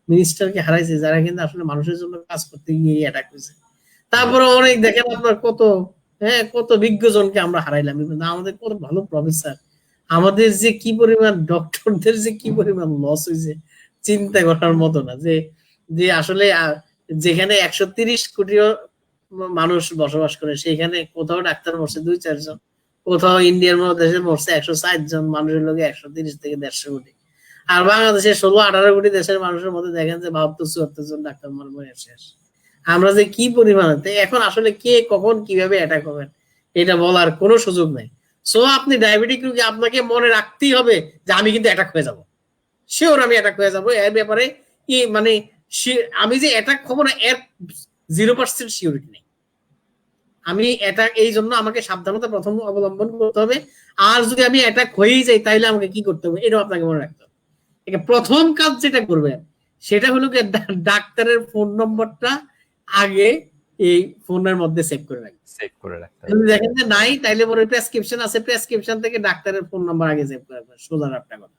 মিনিস্টারকে হারাইছে যারা কিন্তু আসলে মানুষের জন্য কাজ করতে গিয়ে অ্যাটাক হয়েছে। তারপরে অনেক দেখেন আপনার কত কত বিজ্ঞজনকে আমরা হারাইলাম, আমাদের কত ভালো প্রফেসর, আমাদের যে কি পরিমাণ ডক্টরদের যে কি পরিমাণ লস হয়েছে চিন্তা করার মতো না। যে আসলে যেখানে 130 কোটি মানুষ বসবাস করে সেখানে কোথাও ডাক্তার মরছে 2-4 জন, কোথাও ইন্ডিয়ার মতো দেশে মরছে 160 জন মানুষের লোক 130 থেকে 150 কোটি, আর বাংলাদেশে 16-18 কোটি দেশের মানুষের মধ্যে দেখেন যে 72-74 জন ডাক্তার মরে শেষ। আমরা যে কি পরিমাণ, এখন আসলে কে কখন কিভাবে অ্যাটাক হবেন এটা বলার কোনো সুযোগ নাই। সো আপনি ডায়াবেটিক রোগী, আপনাকে মনে রাখতেই হবে যে আমি কিন্তু অ্যাটাক হয়ে যাব, শিওর আমি অ্যাটাক হয়ে যাব, এর ব্যাপারে কি মানে আমি যে অ্যাটাক হবো না এর 0% সিউরিটি নেই। আমি অ্যাটাক, এই জন্য আমাকে সাবধানতা প্রথম অবলম্বন করতে হবে। আর যদি আমি অ্যাটাক হয়েই যাই তাহলে আমাকে কি করতে হবে এটাও আপনাকে মনে রাখতে হবে। প্রথম কাজ যেটা করবেন সেটা হলো কি ডাক্তারের ফোন নম্বরটা আগে এই ফোনের মধ্যে সেভ করে রাখবেন। সেভ করে রাখতে হবে। যদি দেখেন যে নাই তাইলে পরে প্রেসক্রিপশন আছে, প্রেসক্রিপশন থেকে ডাক্তারের ফোন নাম্বার আগে সেভ করে রাখবেন, সোজা একটা কথা।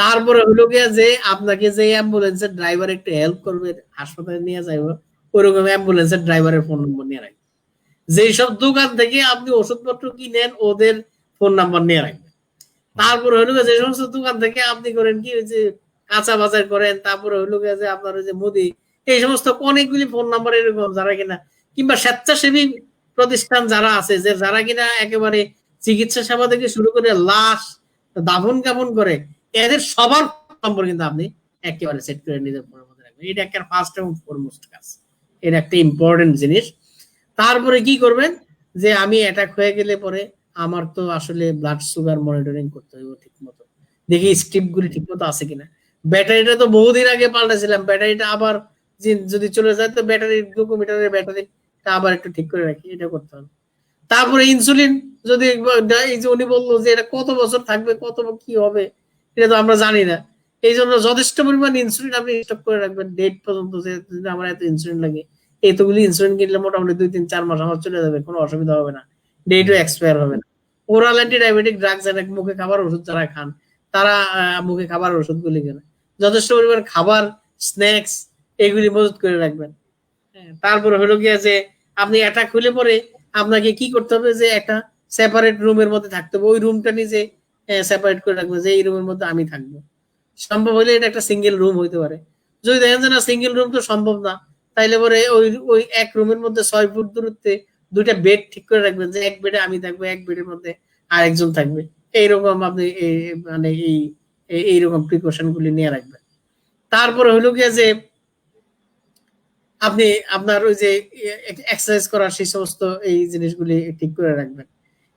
তারপরে হলো গিয়া যে আপনাকে যে অ্যাম্বুলেন্সের ড্রাইভার একটু হেল্প করবে হাসপাতালে নিয়ে যাইবো, ওরকম অ্যাম্বুলেন্সের ড্রাইভারের ফোন নম্বর নিয়ে রাখবেন। যেই সব দোকান থেকে আপনি ওষুধপত্র কিনেন ওদের ফোন নাম্বার নিয়ে রাখবেন। তারপরে হলো যে সমস্ত দোকান থেকে আপনি করেন কি যে কাঁচা বাজার করেন, তারপরে হলো যে আপনার ওই যে মুদি, এই সমস্ত অনেকগুলি ফোন নাম্বার এরকম যারা কিনা, কিংবা স্বেচ্ছাসেবী প্রতিষ্ঠান যারা আছে যে যারা কিনা একেবারে চিকিৎসা সেবা থেকে শুরু করে লাশ দাফন কাফন করে, এদের সবার নম্বর কিন্তু আপনি একেবারে সেট করে নিজের ফোনের মধ্যে রাখবেন। এটা একটা ফার্স্ট এবং ফরমোস্ট কাজ, এটা একটা ইম্পর্টেন্ট জিনিস। তারপরে কি করবেন যে আমি অ্যাটাক হয়ে গেলে পরে আমার তো আসলে ব্লাড সুগার মনিটরিং করতে হবে ঠিক মতো, দেখি স্ট্রিপ গুলি ঠিক মতো আছে কিনা। ব্যাটারিটা তো বহুদিন আগে পাল্টাছিলাম, ব্যাটারিটা আবার যদি চলে যায় তো ব্যাটারি গ্লুকোমিটারের ব্যাটারিটা আবার একটু ঠিক করে রাখি, এটা করতে হবে। তারপরে ইনসুলিন, যদি এই যে উনি বললো যে এটা কত বছর থাকবে, কত কি হবে এটা তো আমরা জানি না, এই জন্য যথেষ্ট পরিমাণ ইনসুলিন আপনি স্টক করে রাখবেন ডেট পর্যন্ত, যে আমার এত ইনসুলিন লাগে, এতগুলি ইনসুলিন কিনলে মোটামুটি 2-3-4 মাস আমার চলে যাবে, কোনো অসুবিধা হবে না, ডেটও এক্সপায়ার হবে না। ওরাল অ্যান্টি ডায়াবেটিক ড্রাগস, মুখে খাবার ওষুধ যারা খান তারা মুখে খাবার ওষুধ গুলি কেন যথেষ্ট পরিমাণ খাবার, স্ন্যাক্স এগুলি মজুত করে রাখবেন। তারপরে হলো গিয়া যে আপনি অ্যাটাক হলে পরে আপনাকে কি করতে হবে যে একটা সেপারেট রুমের মধ্যে থাকতে হবে, ওই রুমটা নিজে সেপারেট করে রাখবে যে এই রুমের মধ্যে আমি থাকবো। সম্ভব হলে এটা একটা সিঙ্গেল রুম হইতে পারে। যদি দেখেন যে না সিঙ্গেল রুম তো সম্ভব না, তাইলে পরে ওই এক রুমের মধ্যে 6 ফুট দূরত্বে দুইটা বেড ঠিক করে রাখবেন, যে এক বেডে আমি থাকবো, এক বেডের মধ্যে আরেকজন থাকবে। এইরকম আপনি মানে এইরকম প্রিকশন গুলি নিয়ে রাখবেন। তারপরে হলো গিয়ে যে আপনি আপনার ওই যে এক্সারসাইজ করার সেই সমস্ত এই জিনিসগুলি ঠিক করে রাখবেন।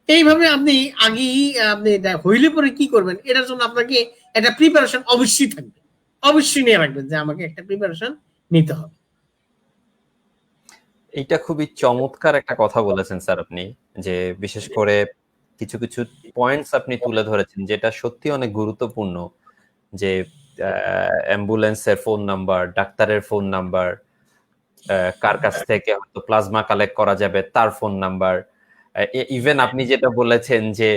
এইভাবে আপনি আগেই আপনি হইলে পরে কি করবেন এটার জন্য আপনাকে একটা প্রিপারেশন অবশ্যই থাকবে, অবশ্যই নিয়ে রাখবেন যে আমাকে একটা প্রিপারেশন নিতে হবে। এইটা খুবই চমৎকার একটা কথা বলেছেন স্যার আপনি, যে বিশেষ করে কিছু কিছু পয়েন্টস আপনি তুলে ধরেছেন যেটা সত্যি অনেক গুরুত্বপূর্ণ, যে অ্যাম্বুলেন্সের ফোন নাম্বার, ডাক্তারের ফোন নাম্বার, কার কাছ থেকে হয়তো প্লাজমা কালেক্ট করা যাবে তার ফোন নাম্বার, ইভেন আপনি যেটা বলেছেন যে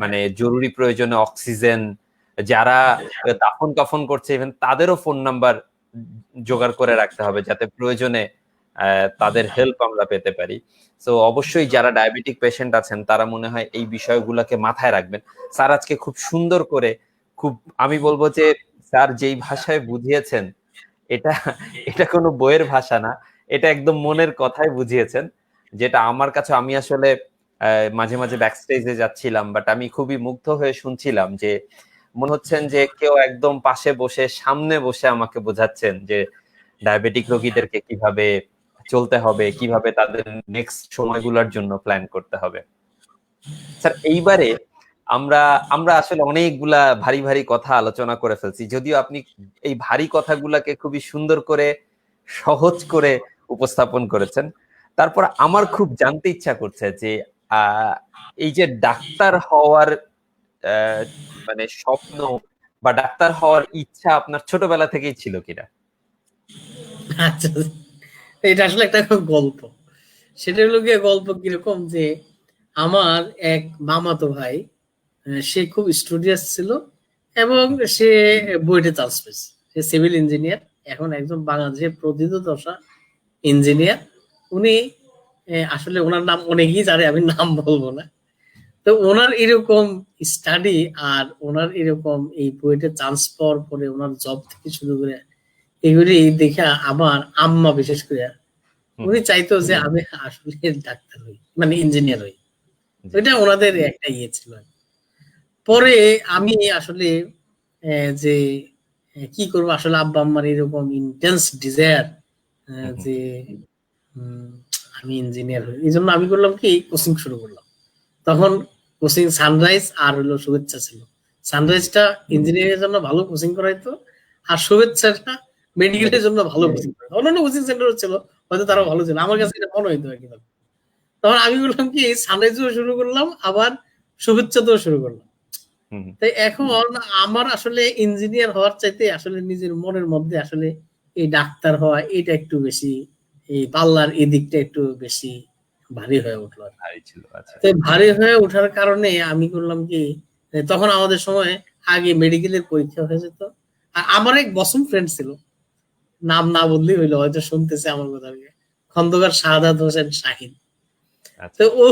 মানে জরুরি প্রয়োজনে অক্সিজেন, যারা দাফন কাফন করছে ইভেন তাদেরও ফোন নাম্বার জোগাড় করে রাখতে হবে যাতে প্রয়োজনে তাদের হেল্প আমরা পেতে পারি। তো অবশ্যই যারা ডায়াবেটিক পেশেন্ট আছেন তারা মনে হয় এই বিষয়গুলোকে মাথায় রাখবেন। স্যার আজকে খুব সুন্দর করে, খুব আমি বলবো যে স্যার যেই ভাষায় বুঝিয়েছেন এটা এটা কোনো বইয়ের ভাষা না, এটা একদম মনের কথাই বুঝিয়েছেন, যেটা আমার কাছে, আমি আসলে মাঝে মাঝে ব্যাকস্টেজে যাচ্ছিলাম বাট আমি খুবই মুগ্ধ হয়ে শুনছিলাম যে মনে হচ্ছেন যে কেউ একদম পাশে বসে সামনে বসে আমাকে বোঝাচ্ছেন যে ডায়াবেটিক রোগীদেরকে কিভাবে চলতে হবে, কিভাবে তাদের নেক্সট সময়গুলোর জন্য প্ল্যান করতে হবে। স্যার এইবারে আমরা আমরা আসলে অনেকগুলা ভারী ভারী কথা আলোচনা করে ফেলছি, যদিও আপনি এই ভারী কথাগুলাকে খুবই সুন্দর করে সহজ করে উপস্থাপন করেছেন। তারপর আমার খুব জানতে ইচ্ছা করছে যে এই যে ডাক্তার হওয়ার মানে স্বপ্ন বা ডাক্তার হওয়ার ইচ্ছা আপনার ছোটবেলা থেকেই ছিল কিনা? আচ্ছা, এটা আসলে একটা গল্প। সেটা হলো গিয়ে গল্প কিরকম যে আমার এক মামাতো ভাই, সে খুব স্টুডিয়াস ছিল এবং সে বুয়েটে চান্স পেয়েছে, সে সিভিল ইঞ্জিনিয়ার, এখন একজন বাংলাদেশের প্রথিতযশা ইঞ্জিনিয়ার। উনি আসলে ওনার নাম অনেকেই জানে, আমি নাম বলবো না। তো ওনার এরকম স্টাডি আর ওনার এরকম এই বুয়েটে চান্স পাওয়ার পরে ওনার জব থেকে শুরু করে এগুলি দেখে আমার আম্মা বিশেষ করে উনি চাইতো যে আমি আসলে ডাক্তার হই, মানে ইঞ্জিনিয়ার হই। এটা ওনাদের একটা ইয়ে ছিল। পরে আমি আসলে যে কি করবো, আসলে আব্বা আম্মার এরকম ইন্টেন্স ডিজায়ার যে আমি ইঞ্জিনিয়ার হই, এই জন্য আমি করলাম কি কোচিং শুরু করলাম। তখন কোচিং সানরাইজ আর হলো শুভেচ্ছা ছিল। সানরাইজটা ইঞ্জিনিয়ারিং এর জন্য ভালো কোচিং করাইতো, আর শুভেচ্ছাটা মেডিকেলের জন্য ভালো কোচিং করাইতো। অন্যান্য কোচিং সেন্টার ছিল হয়তো তারা ভালো ছিল, আমার কাছে এটা মনে হইতো আর কি। তখন আমি বললাম কি সানরাইজও শুরু করলাম, আবার শুভেচ্ছাতেও শুরু করলাম। তাই এখন আমার আসলে ইঞ্জিনিয়ার হওয়ার চাইতে আসলে নিজের মনের মধ্যে আসলে এই ডাক্তার হওয়া এটা একটু বেশি, এই পাল্লার এই দিকটা একটু বেশি ভারী হয়ে উঠলো। তো ভারী হয়ে ওঠার কারণে আমি করলাম কি, তখন আমাদের সময় আগে মেডিকেলের পরীক্ষা হয়ে যেত। আর আমার এক বসম ফ্রেন্ড ছিল, নাম না বললেই হইলো, হয়তো শুনতেছে আমার কথা, খন্দকার শাহাদাত হোসেন শাহিন। তো ও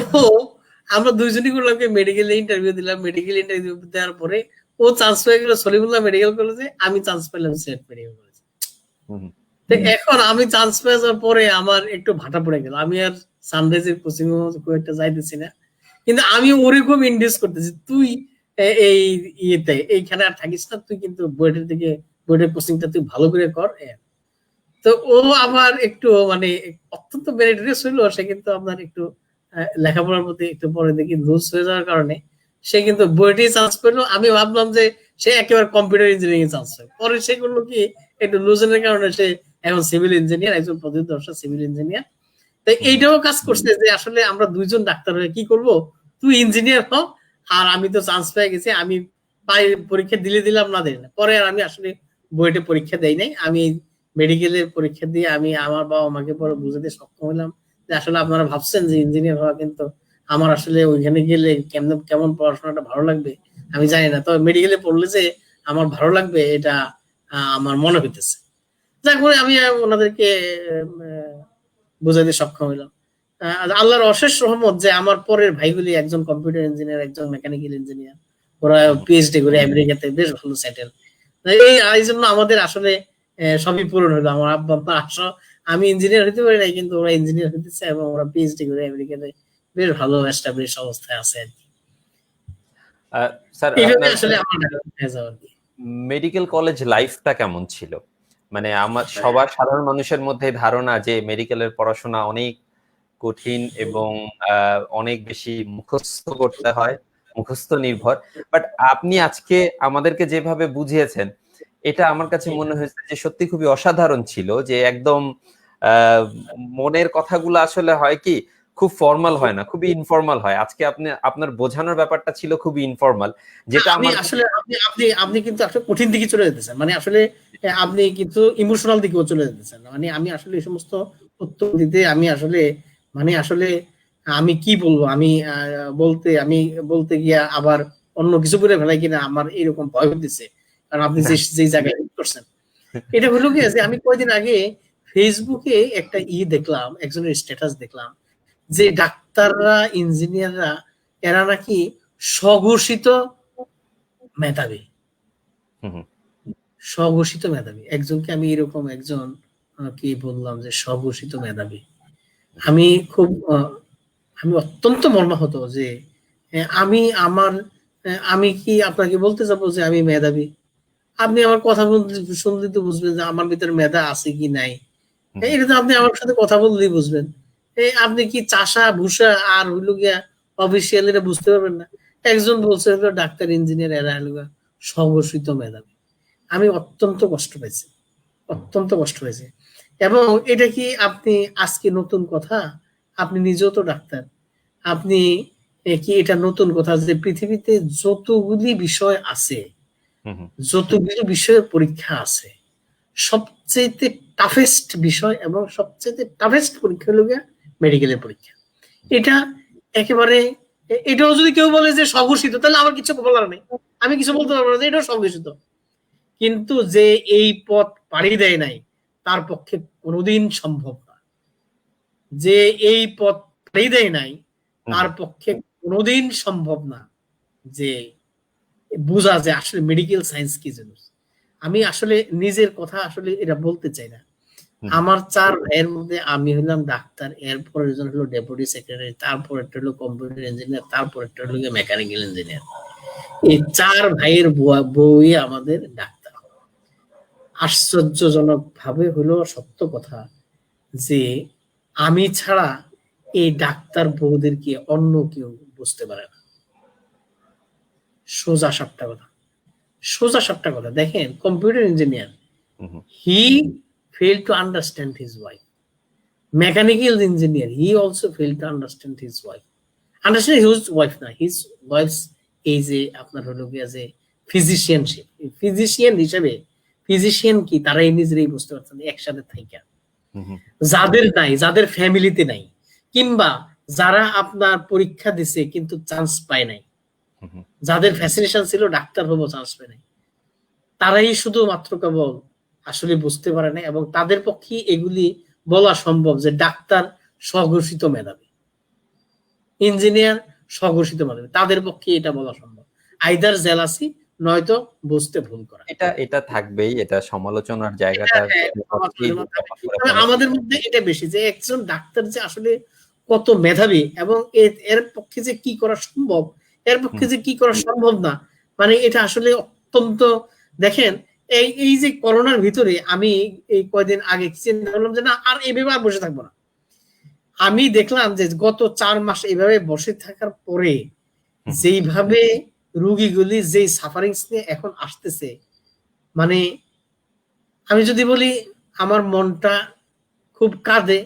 আমরা দুইজনই করলাম কি মেডিকেলে ইন্টারভিউ দিলাম। মেডিকেল ইন্টারভিউ দেওয়ার পরে ও চান্স পেয়ে গেল সলিমুল্লাহ মেডিকেল কলেজে, আমি চান্স পেলাম সিলেট মেডিকেল কলেজে। তো এখন আমি চান্স পেয়ে যাওয়ার পরে আমার একটু ভাটা পড়ে গেল, আমি আর সানরাইজের কোচিং খুব একটা যাইতেছি না, কিন্তু আমি ওরকম ইন্ডিউস করতেছি তুই এই ইয়েতে এইখানে আর থাকিস না, তুই কিন্তু বুয়েটের দিকে বুয়েটের কোচিংটা তুই ভালো করে কর। তো ও আবার একটু মানে অত্যন্ত মেরিটোরিয়াস হইলো, সে কিন্তু আপনার একটু লেখাপড়ার প্রতি একটু পরে দেখি লুজ হয়ে যাওয়ার কারণে সে কিন্তু বুয়েটে চান্স পেলো। আমি ভাবলাম যে সে একেবারে কম্পিউটার ইঞ্জিনিয়ারিং চান্স পায়, পরে সে করলো কি একটু লুজনের কারণে সে এখন সিভিল ইঞ্জিনিয়ার, একজন প্রতিদর্শক সিভিল ইঞ্জিনিয়ার। তাই এইটাও কাজ করছে যে আসলে আমরা দুইজন ডাক্তার হয়ে কি করব, তুই ইঞ্জিনিয়ার হ, আর আমি তো চান্স পেয়ে গেছি, আমি পরীক্ষা দিলাম না দিই না। পরে আর আমি আসলে বুয়েটে পরীক্ষা দেই নাই, আমি মেডিকেলের পরীক্ষা দিয়ে আমি আমার বাবা মাকে পরে বুঝাতে সক্ষম হলাম যে আসলে আপনারা ভাবছেন যে ইঞ্জিনিয়ার হওয়া, কিন্তু আমার আসলে ওইখানে গেলে কেমন কেমন পড়াশোনাটা ভালো লাগবে আমি জানি না, তবে মেডিকেলে পড়লে যে আমার ভালো লাগবে এটা আমার মনে হইতেছে। যার করে আমি ওনাদেরকে বোঝাতে সক্ষম হইলাম। আল্লাহর অশেষ রহমত যে আমার পরের ভাইগুলি একজন কম্পিউটার ইঞ্জিনিয়ার, একজন মেকানিক্যাল ইঞ্জিনিয়ার, ওরা পিএইচডি করে আমেরিকাতে বেশ ভালো সেটেল। এই জন্য আমাদের আসলে সবই পূরণ হলো। আমার আব্বা আম্মা আসো, আমি ইঞ্জিনিয়ার হতে পারি নাই, কিন্তু ওরা ইঞ্জিনিয়ার হতেছে এবং ওরা পিএইচডি করে আমেরিকাতে বেশ ভালো এস্টাবলিশ অবস্থায় আছে আর কি। স্যার আসলে আমার মেডিকেল কলেজ লাইফটা কেমন ছিল? মানে আমার সবার সাধারণ মানুষের মধ্যে ধারণা যে মেডিকেলের পড়াশোনা অনেক কঠিন এবং অনেক বেশি মুখস্থ করতে হয়, মুখস্থ নির্ভর। বাট আপনি আজকে আমাদেরকে যেভাবে বুঝিয়েছেন, এটা আমার কাছে মনে হয়েছে যে সত্যি খুবই অসাধারণ ছিল, যে একদম মনের কথাগুলো আসলে হয় কি খুব ফর্মাল হয় না, খুবই ইনফর্মাল হয়। আজকে আপনি আপনার বোঝানোর ব্যাপারটা ছিল খুবই ইনফর্মাল, যেটা আমার আসলে আপনি কিন্তু একটা কঠিন দিকে চলে যেতেছেন, মানে আসলে আপনি কিন্তু ইমোশনাল দিকেও চলে যেতেছেন। মানে আমি আসলে এই সমস্ত উত্তর দিতে আমি আসলে মানে আসলে আমি কি বলবো, আমি বলতে গিয়া আবার অন্য কিছু বলে ফেলাই কিনা আমার এরকম ভয় হতেছে, কারণ আপনি যে জায়গায় করছেন। এটা হলো কি যে আমি কয়েকদিন আগে ফেসবুকে একটা দেখলাম, একজনের স্ট্যাটাস দেখলাম যে ডাক্তাররা ইঞ্জিনিয়াররা এরা নাকি স্বঘোষিত মেধাবী। স্বঘোষিত মেধাবী একজনকে আমি এরকম একজন কি বললাম যে স্বঘোষিত মেধাবী, আমি খুব আমি অত্যন্ত মর্মাহত যে আমি কি আপনাকে বলতে যাবো যে আমি মেধাবী? আপনি আমার কথা বলতে শুনলে তো বুঝবেন যে আমার ভিতরে মেধা আছে কি নাই। এটা তো আপনি আমার সাথে কথা বললেই বুঝবেন। আপনি কি চাষা ভূষা আর হইলো গিয়া অফিসিয়াল এটা বুঝতে পারবেন না। একজন বলছে ডাক্তার ইঞ্জিনিয়ার এরা হইলো স্বঘোষিত মেধাবী। আমি অত্যন্ত কষ্ট পাইছি, অত্যন্ত কষ্ট হয়েছে। এবং এটা কি আপনি আজকে নতুন কথা? আপনি নিজেও তো ডাক্তার, আপনি কি এটা নতুন কথা যে পৃথিবীতে যতগুলি বিষয় আছে, যতগুলি বিষয়ের পরীক্ষা আছে, সবচেয়ে টাফেস্ট বিষয় এবং সবচেয়ে টাফেস্ট পরীক্ষা হলো মেডিকেলের পরীক্ষা। এটা একেবারে, এটাও যদি কেউ বলে যে স্বঘোষিত, তাহলে আমার কিছু বলার নেই, আমি কিছু বলতে পারবো না যে এটাও স্বঘোষিত। কিন্তু যে এই পথ পাড়ি দেয় নাই তার পক্ষে কোনোদিন সম্ভব না, যে এই পথ পাড়ি দেয় নাই তার পক্ষে কোনোদিন সম্ভব না যে বোঝা যায় আসলে মেডিকেল সায়েন্স কি জিনিস। আমি আসলে নিজের কথা আসলে এটা বলতে চাই না। আমার 4 ভাইয়ের মধ্যে আমি হলাম ডাক্তার, এরপর একজন হলো ডেপুটি সেক্রেটারি, তারপর একটা হলো কম্পিউটার ইঞ্জিনিয়ার, তারপর একটা হলো মেকানিক্যাল ইঞ্জিনিয়ার। এই 4 ভাইয়ের বউই আমাদের ডাক্তার। আশ্চর্যজনক ভাবে হলো সত্য কথা যে আমি ছাড়া এই ডাক্তার বউদেরকে অন্য কেউ বুঝতে পারে না। সোজা সাপটা কথা, সোজা সাপটা কথা। দেখেন computer engineer, he fail to understand his wife. mechanical engineer, he also failed to understand his wife. Understand his wife না, his wife's এই যে আপনার হলো কি যে ফিজিশিয়ানশিপ, ফিজিশিয়ান হিসেবে ফিজিশিয়ান কি তারা এই নিজেরাই বুঝতে পারছেন একসাথে থাইকা যাদের নাই, যাদের ফ্যামিলিতে নাই, কিংবা যারা আপনার পরীক্ষা দিছে কিন্তু চান্স পায় নাই, যাদের ফ্যাসিনেশন ছিল ডাক্তার হবো চান্স পায় নাই, তারাই শুধুমাত্র কেবল আসলে বুঝতে পারে না। এবং তাদের পক্ষে এগুলি বলা সম্ভব যে ডাক্তার স্বঘোষিত মেধাবী, ইঞ্জিনিয়ার স্বঘোষিত মেধাবী, তাদের পক্ষে এটা বলা সম্ভব। আইদার জেলাসি নয়তো বুঝতে ভুল করা। এটা থাকবেই, এটা সমালোচনার জায়গাটা। আমাদের মধ্যে এটা বেশি যে একজন ডাক্তার যে আসলে কত মেধাবী এবং এর পক্ষে যে কি করা সম্ভব, এর পক্ষে যে কি করা সম্ভব না, মানে এটা আসলে অত্যন্ত। দেখেন এই যে করোনার ভিতরে আমি এই কয়দিন আগে চিন্তা করলাম যে না আর এইভাবে আর বসে থাকবো না। আমি দেখলাম যে গত 4 মাস এইভাবে বসে থাকার পরে যেইভাবে রোগীগুলি যেই সাফারিংস নিয়ে এখন আসতেছে, মানে আমি যদি বলি আমার মনটা খুব কাঁদে,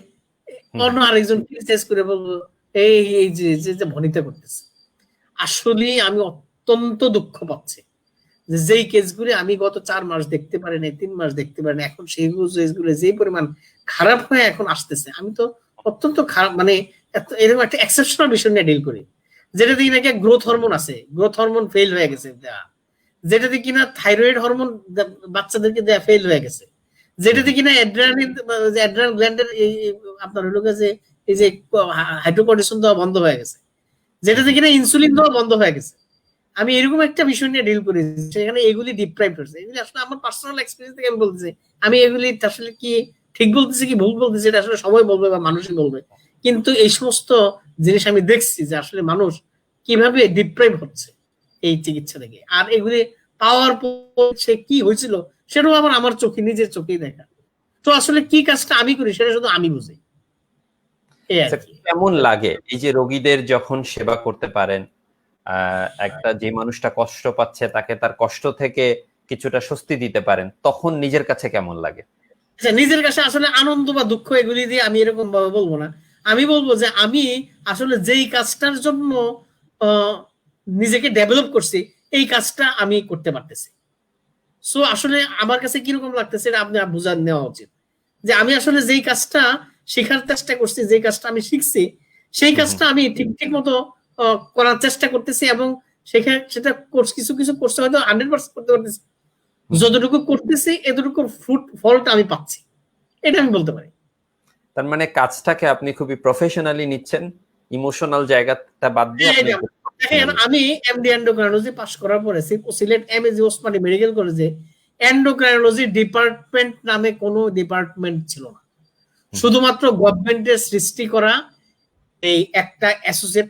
অন্য আরেকজন ক্রিটিসাইজ করে বলবো এই যে ভনিতা করতেছে। আসলে আমি অত্যন্ত দুঃখ পাচ্ছি যে যেই কেসগুলি আমি গত 4 মাস দেখতে পারি না, 3 মাস দেখতে পারি না, এখন সেই কেসগুলো যে পরিমাণ খারাপ হয়ে এখন আসতেছে, আমি তো অত্যন্ত খারাপ, মানে এরকম একটা এক্সেপশনাল বিষয় নিয়ে ডিল করি। যেটা দিয়ে নাকি গ্রোথ হরমোন আছে, গ্রোথ হরমোন ফেল হয়ে গেছে দেয়া, যেটাতে কিনা থাইরয়েড হরমোন বাচ্চাদেরকে দেয়া ফেল হয়ে গেছে, যেটাতে কিনা অ্যাড্রিনাল গ্ল্যান্ডের আপনার হলো যে এই যে হাইড্রোকর্টিসন দেওয়া বন্ধ হয়ে গেছে, যেটাতে কিনা ইনসুলিন দেওয়া বন্ধ হয়ে গেছে। আমি এরকম একটা বিষয় নিয়ে ডিল করি, সেখানে এগুলি ডিপ্রাইভ করছে। এগুলি আসলে আমার পার্সোনাল এক্সপেরিয়েন্স থেকে আমি বলতেছি, আমি এগুলি আসলে কি ঠিক বলতেছি কি ভুল বলতেছি এটা আসলে সবাই বলবে বা মানুষই বলবে, কিন্তু এই সমস্ত জিনিস আমি দেখছি যে আসলে মানুষ কিভাবে ডিপ্রাইভ হচ্ছে এই চিকিৎসা থেকে। আর এগুলি পাওয়ার পর সে কি হয়েছিল সেটাও আমার চোখে, নিজের চোখেই দেখা। তো আসলে কি কাজটা আমি করি সেটা শুধু আমি বুঝি। কেমন লাগে এই যে রোগীদের যখন সেবা করতে পারেন, একটা যে মানুষটা কষ্ট পাচ্ছে তাকে তার কষ্ট থেকে কিছুটা স্বস্তি দিতে পারেন, তখন নিজের কাছে কেমন লাগে? নিজের কাছে আসলে আনন্দ বা দুঃখ এগুলি দিয়ে আমি এরকম ভাবে বলবো না। আমি বলবো যে আমি আসলে যেই কাজটার জন্য নিজেকে ডেভেলপ করছি এই কাজটা আমি করতে পারতেছি। সো আসলে আমার কাছে কিরকম লাগতেছে এটা আপনি বুঝার নেওয়া উচিত যে আমি আসলে যেই কাজটা শেখার চেষ্টা করছি, যেই কাজটা আমি শিখছি সেই কাজটা আমি ঠিক মতো করার চেষ্টা করতেছি এবং সেটা কিছু কিছু করতে হয়তো 100% করতে পারতেছি, যতটুকু করতেছি এতটুকু ফলটা আমি পাচ্ছি, এটা আমি বলতে পারি। তার মানে কাজটাকে আপনি খুবই প্রফেশনালি নিচ্ছেন, ইমোশনাল জায়গাটা বাদ দিয়ে। দেখেন আমি এমডি এন্ডোক্রাইনোলজি পাস করার পরে সিলেট এমএজি ওসমানী মেডিকেল কলেজে এন্ডোক্রাইনোলজি ডিপার্টমেন্ট নামে কোনো ডিপার্টমেন্ট ছিল না, শুধুমাত্র গভর্নমেন্টের সৃষ্টি করা এই একটা অ্যাসোসিয়েট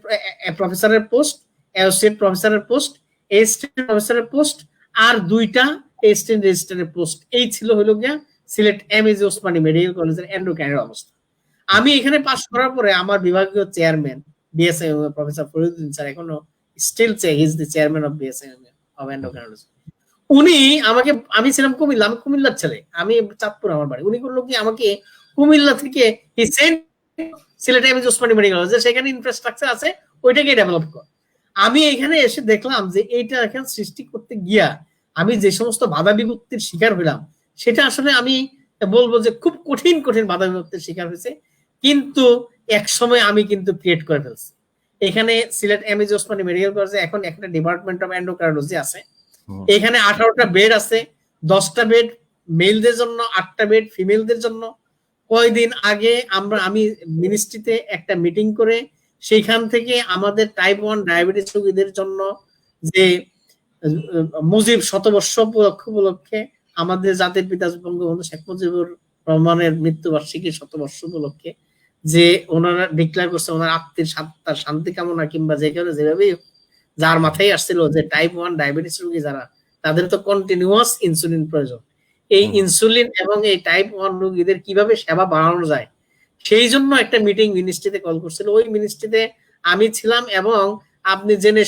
প্রফেসরের পোস্ট, অ্যাসোসিয়েট প্রফেসরের পোস্ট, অ্যাসিস্ট্যান্ট প্রফেসরের পোস্ট আর 2টা অ্যাসিস্ট্যান্ট রেজিস্ট্রারের পোস্ট, এই ছিল হলো গিয়া সিলেট এমএজি ওসমানী মেডিকেল কলেজের এন্ডোক্রাইনের অবস্থা। আমি এখানে পাস করার পরে আমার বিভাগীয় chairman BSM professor Fariduddin sir, এখনো still he is the chairman of BSM of endocrinology. উনি আমাকে, আমি ছিলাম কুমিল্লা, আমি কুমিল্লার ছেলে, আমি চাঁদপুর আমার বাড়ি, উনি করলো কি আমাকে কুমিল্লা থেকে Sylhet MAG Osmani medical college, সেখানে ইনফ্রাস্ট্রাকচার আছে ওইটাকে ডেভেলপ কর। আমি এখানে এসে দেখলাম যে এইটা এখানে সৃষ্টি করতে গিয়া আমি যে সমস্ত বাধা বিপত্তির শিকার হইলাম সেটা আসলে আমি বলবো যে খুব কঠিন বাধা বিপত্তির শিকার হয়েছে, কিন্তু এক সময় আমি কিন্তু ক্রিয়েট করে ফেলছি। এখানে সিলেট এমএজি ওসমানী মেডিকেল কলেজে এখন একটা ডিপার্টমেন্ট অফ এন্ডোক্রাইনোলজি আছে, এখানে 18টা বেড আছে, 10টা বেড মেলদের জন্য, 8টা বেড ফিমেলদের জন্য। কয়দিন আগে আমি মিনিস্ট্রিতে একটা মিটিং করে সেইখান থেকে আমাদের টাইপ 1 ডায়াবেটিস রোগীদের জন্য যে মুজিব শতবর্ষ উপলক্ষে আমাদের জাতির পিতা বঙ্গবন্ধু শেখ মুজিবুর রহমানের মৃত্যুবার্ষিকী শতবর্ষ উপলক্ষে যে ওনারা ডিক্লেয়ার করছে ওনার আত্মীর শান্তি কামনা কিংবা যেভাবেই যার মাথায় আসছিল যে টাইপ 1 ডায়াবেটিস রোগী যারা, তাদের তো কন্টিনিউয়াস ইনসুলিন প্রয়োজন। এই ইনসুলিন এবং এই টাইপ 1 রোগীদের কিভাবে সেবা বাড়ানো যায় সেই জন্য একটা মিটিং মিনিস্ট্রিতে কল করছিল। ওই মিনিস্ট্রিতে আমি ছিলাম এবং আপনি জেনে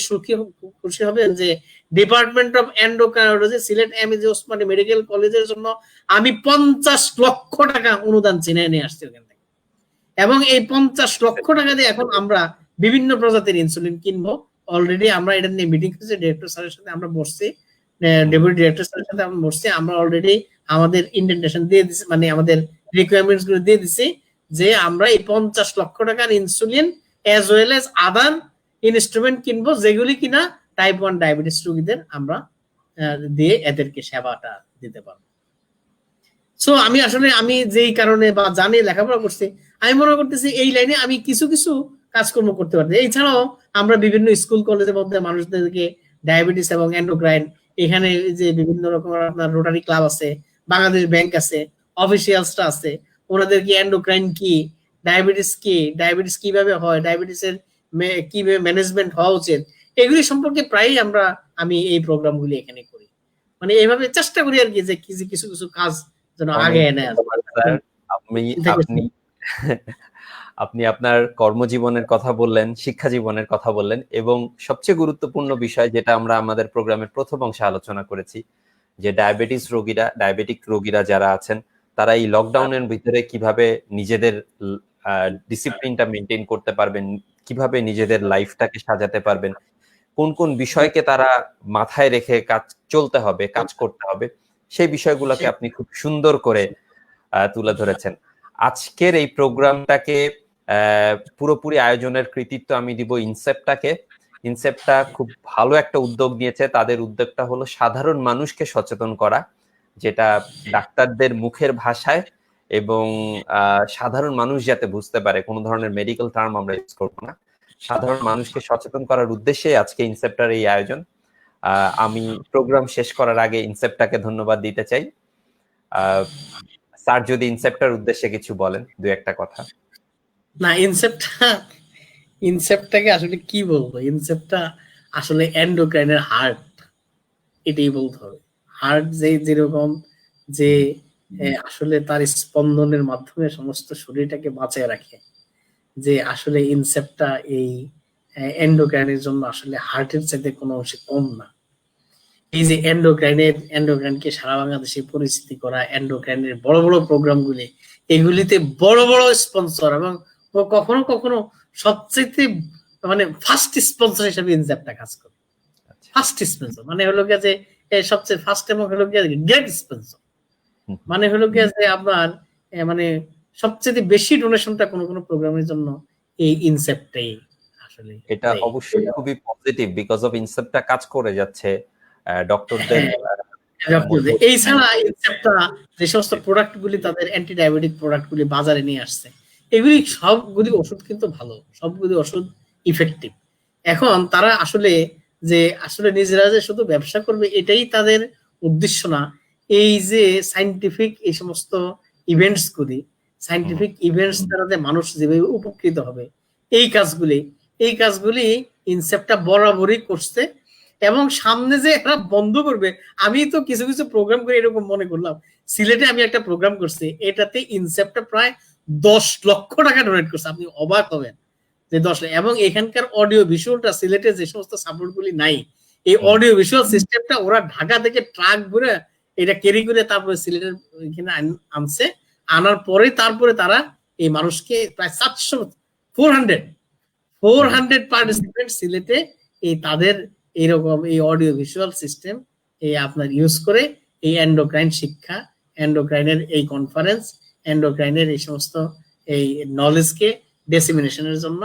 খুশি হবেন যে department of endocrinology Sylhet MAG Osmani medical কলেজের জন্য আমি 50 লক্ষ টাকা অনুদান চিনে নিয়ে আসছি ওখান থেকে। এবং এই 50 লক্ষ টাকা দিয়ে এখন আমরা বিভিন্ন প্রজাতির ইনসুলিন কিনবো। অলরেডি আমরা এটা নিয়ে মিটিং করেছি, ডিরেক্টর স্যারের সাথে আমরা বসছি, ডেপুটি ডিরেক্টর স্যারের সাথে আমরা বসছি। আমরা অলরেডি আমাদের ইন্ডেন্টেশন দিয়ে দিচ্ছি, মানে আমাদের রিকোয়ারমেন্টস গুলো দিয়ে দিচ্ছি যে আমরা এই 50 লক্ষ টাকার ইনসুলিন অ্যাজ ওয়েল এজ আদার ইনস্ট্রুমেন্ট কিনবো, যেগুলি কিনা টাইপ 1 ডায়াবেটিস রোগীদের আমরা দিয়ে এদেরকে সেবাটা দিতে পারবো। সো আমি যেই কারণে বা জানি লেখাপড়া করছি, আমি মনে করতেছি এই লাইনে আমি কিছু কিছু কাজকর্ম করতে পারছি। এছাড়াও আমরা বিভিন্ন স্কুল কলেজের মধ্যে মানুষদেরকে ডায়াবেটিস এবং এন্ডোক্রাইন, এখানে যে বিভিন্ন রকমের আপনার রোটারি ক্লাব আছে, বাংলাদেশ ব্যাংক আছে, অফিসিয়ালসরা আছে, ওনাদেরকে এন্ডোক্রাইন কি, ডায়াবেটিস কিভাবে হয়, ডায়াবেটিসের কিভাবে ম্যানেজমেন্ট হওয়া উচিত, এগুলি সম্পর্কে প্রায়ই আমি এই প্রোগ্রামগুলি এখানে করি। মানে এইভাবে চেষ্টা করি আর কি যে কিছু কিছু কাজ যেন আগে এনে আপনি আপনার কর্মজীবনের কথা বললেন, শিক্ষা জীবনের কথা বললেন, এবং সবচেয়ে গুরুত্বপূর্ণ বিষয় যেটা আমরা আমাদের প্রোগ্রামের প্রথম অংশে আলোচনা করেছি, যে ডায়াবেটিক রোগীরা যারা আছেন তারা এই লকডাউনের ভিতরে কিভাবে নিজেদের ডিসিপ্লিনটা মেনটেন করতে পারবেন, কিভাবে নিজেদের লাইফটাকে সাজাতে পারবেন, কোন কোন বিষয়কে তারা মাথায় রেখে কাজ করতে হবে, সেই বিষয়গুলোকে আপনি খুব সুন্দর করে তুলে ধরেছেন। আজকের এই প্রোগ্রামটাকে পুরোপুরি আয়োজনের কৃতিত্ব আমি দিব ইনসেপ্টটাকে। ইনসেপ্টটা খুব ভালো একটা উদ্যোগ নিয়েছে। তাদের উদ্যোগটা হলো সাধারণ মানুষকে সচেতন করা, যেটা ডাক্তারদের মুখের ভাষায় এবং সাধারণ মানুষ যাতে বুঝতে পারে, কোনো ধরনের মেডিকেল টার্ম আমরা ইউজ করবো না, সাধারণ মানুষকে সচেতন করার উদ্দেশ্যে আজকে ইনসেপ্টার এই আয়োজন। আমি প্রোগ্রাম শেষ করার আগে ইনসেপ্টটাকে ধন্যবাদ দিতে চাই। স্যার যদি ইনসেপ্টার উদ্দেশ্যে কিছু বলেন, দু একটা কথা। না, ইনসেপ্টটাকে আসলে কি বলবো, ইনসেপ্টটা আসলে এন্ডোক্রাইনের হার্ট, এটাই বলতে হবে। হার্ট যেরকম যে আসলে তার স্পন্দনের মাধ্যমে সমস্ত শরীরটাকে বাঁচিয়ে রাখে, যে আসলে ইনসেপ্টটা এই এন্ডোক্রাইনের জন্য আসলে হার্টের চাইতে কোনো অংশে কম না। এই যে এন্ডোক্রাইনকে সারা বাংলাদেশে পরিচিতি করা, এন্ডোক্রাইনের বড় বড় প্রোগ্রামগুলি, এগুলিতে বড় বড় স্পন্সর এবং কখনো কখনো সবচেয়ে মানে ফার্স্ট স্পন্সর হিসেবে ইনসেপ্টটা কাজ করে। ফার্স্ট স্পন্সর মানে হলো গিয়ে যে সবচেয়ে ফার্স্ট এবং হলো গিয়ে গ্রেট স্পন্সর, মানে হলো গিয়ে যে আপনার মানে সবচেয়ে বেশি ডোনেশনটা কোনো কোনো প্রোগ্রামের জন্য এই ইনসেপ্টটাই আসলে। এটা অবশ্যই খুবই পজিটিভ, বিকজ অফ ইনসেপ্টটা কাজ করে যাচ্ছে ডক্টরদের। এই ছাড়া ইনসেপ্টটা যে সমস্ত প্রোডাক্ট গুলি, তাদের অ্যান্টি ডায়াবেটিক প্রোডাক্ট গুলি বাজারে নিয়ে আসছে, এগুলি সবগুলি ওষুধ কিন্তু ভালো, সবগুলি ওষুধ ইফেক্টিভ। এখন তারা আসলে নিজেরা যে শুধু ব্যবসা করবে এটাই তাদের উদ্দেশ্য না। এই যে সাইন্টিফিক এই সমস্ত ইভেন্টস দ্বারা যে মানুষ যেভাবে উপকৃত হবে, এই কাজগুলি ইনসেপ্টটা বরাবরই করছে। এবং সামনে যে এরা বন্ধ করবে, আমি তো কিছু কিছু প্রোগ্রাম করে এরকম মনে করলাম, সিলেটে আমি একটা প্রোগ্রাম করছি, এটাতে ইনসেপ্টটা প্রায় 10 লক্ষ টাকা ডোনেট করছে। আপনি অবাক হবেন যে 10 লাখ। এবং এখানকার অডিও ভিজুয়ালটা, সিলেটে যে সমস্ত সাপোর্ট গুলি নাই, এই অডিও ভিজুয়াল সিস্টেমটা ওরা ঢাকা থেকে ট্রাক ভরে এটা ক্যারি করে তারপরে সিলেটের এখানে আনছে। আনার পরে তারপরে তারা এই মানুষকে প্রায় 400 পার্টিসিপেন্ট সিলেটে এই তাদের এইরকম এই অডিও ভিজুয়াল সিস্টেম এই আপনার ইউজ করে এই এন্ডোক্রাইন শিক্ষা, এন্ডোক্রাইনের এই কনফারেন্স, এন্ডোক্রাইনের এই সমস্ত এই নলেজকে ডেসিমিনেশনের জন্য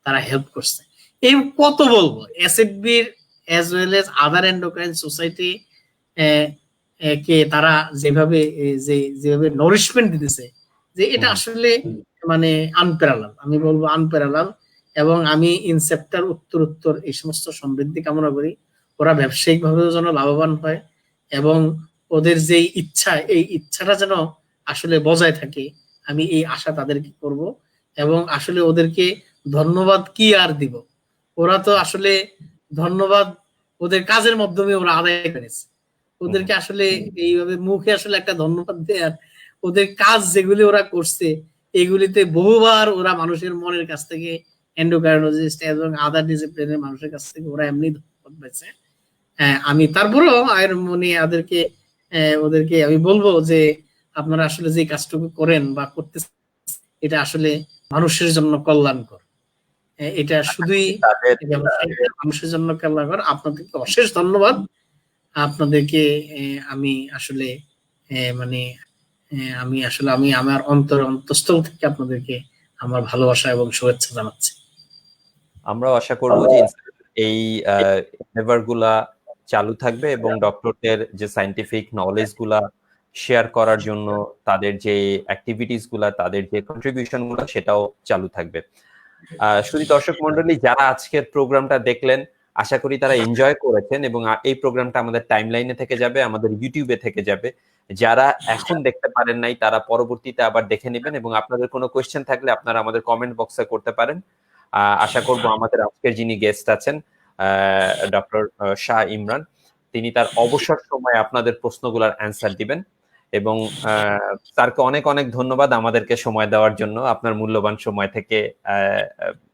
তারা হেল্প করছে। এই কত বলবো, এসএফবির অ্যাজ ওয়েল এজ আদার এন্ডোক্রাইন সোসাইটি কে তারা যেভাবে নারিশমেন্ট দিতেছে, যে এটা আসলে মানে আনপ্যারালাল, আমি বলবো আনপ্যারালাল। এবং আমি ইনসেপ্টার উত্তর এই সমস্ত সমৃদ্ধি কামনা করি, ওরা ব্যবসায়িক ভাবে যেন লাভবান হয় এবং ওদের যে ইচ্ছা, এই ইচ্ছাটা যেন আসলে বজায় থাকে, আমি এই আশা তাদেরকে করব। এবং আসলে ওদেরকে ধন্যবাদ কি আর দিব, ওরা তো আসলে ধন্যবাদ ওদের কাজের মাধ্যমে ওরা আদায় করেছে। ওদেরকে আসলে এইভাবে মুখে আসলে একটা ধন্যবাদ দেয়ার, ওদের কাজ যেগুলি ওরা করছে এগুলিতে বহুবার ওরা মানুষের মনের কাছ থেকে, এন্ডোক্রাইনোলজিস্ট এবং আদার ডিসিপ্লিনের মানুষের কাছ থেকে ওরা এমনি ধন্যবাদ পেয়েছে। আমি তারপরেও ওদেরকে আমি বলবো যে আপনারা আসলে যে কাজটুকু করেন বা করতে, এটা আসলে মানুষের জন্য কল্যাণকর। এটা শুধুই তাদের ব্যবসায়ীদের মানুষের জন্য কল্যাণকর। আপনাদেরকে অশেষ ধন্যবাদ। আপনাদেরকে আমি আসলে মানে আমি আমার অন্তঃস্থল থেকে আপনাদেরকে আমার ভালোবাসা এবং শুভেচ্ছা জানাচ্ছি। আমরাও আশা করব যে এই এনডেভার গুলা চালু থাকবে এবং ডক্টরদের যে সায়েন্টিফিক নলেজ গুলা শেয়ার করার জন্য তাদের যে অ্যাক্টিভিটিস গুলা, তাদের যে কন্ট্রিবিউশন গুলা, সেটাও চালু থাকবে। শুধু দর্শক মন্ডলী, যারা আজকের প্রোগ্রামটা দেখলেন, আশা করি তারা এনজয় করেছেন এবং এই প্রোগ্রামটা আমাদের টাইমলাইনে থেকে যাবে, আমাদের ইউটিউবে থেকে যাবে। যারা এখন দেখতে পারেন নাই তারা পরবর্তীতে আবার দেখে নেবেন এবং আপনাদের কোনো কোয়েশ্চেন থাকলে আপনারা আমাদের কমেন্ট বক্সে করতে পারেন। আশা করব আমাদের আজকের যিনি গেস্ট আছেন ডক্টর শাহ ইমরান, তিনি তার অবসর সময় আপনাদের প্রশ্নগুলোর অ্যান্সার দিবেন এবং তারকে অনেক অনেক ধন্যবাদ আমাদেরকে সময় দেওয়ার জন্য। আপনার মূল্যবান সময় থেকে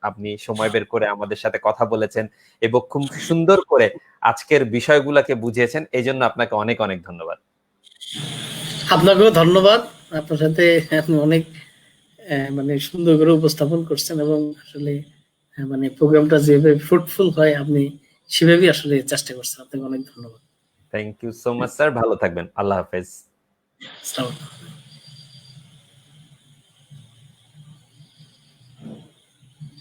আপনি সময় বের করে আমাদের সাথে কথা বলেছেন এবং খুব সুন্দর করে আজকের বিষয়গুলোকে বুঝিয়েছেন, এই জন্য আপনাকে অনেক অনেক ধন্যবাদ। আপনাকেও ধন্যবাদ। আপনার সাথে আপনি অনেক মানে সুন্দর করে উপস্থাপন করছেন এবং আসলে মানে প্রোগ্রামটা যেভাবে ফ্রুটফুল হয় আপনি সেভাবেই আসলে চেষ্টা করছেন। আপনাকে অনেক ধন্যবাদ। Thank you so much sir, ভালো থাকবেন। আল্লাহ হাফেজ। আসসালামু আলাইকুম।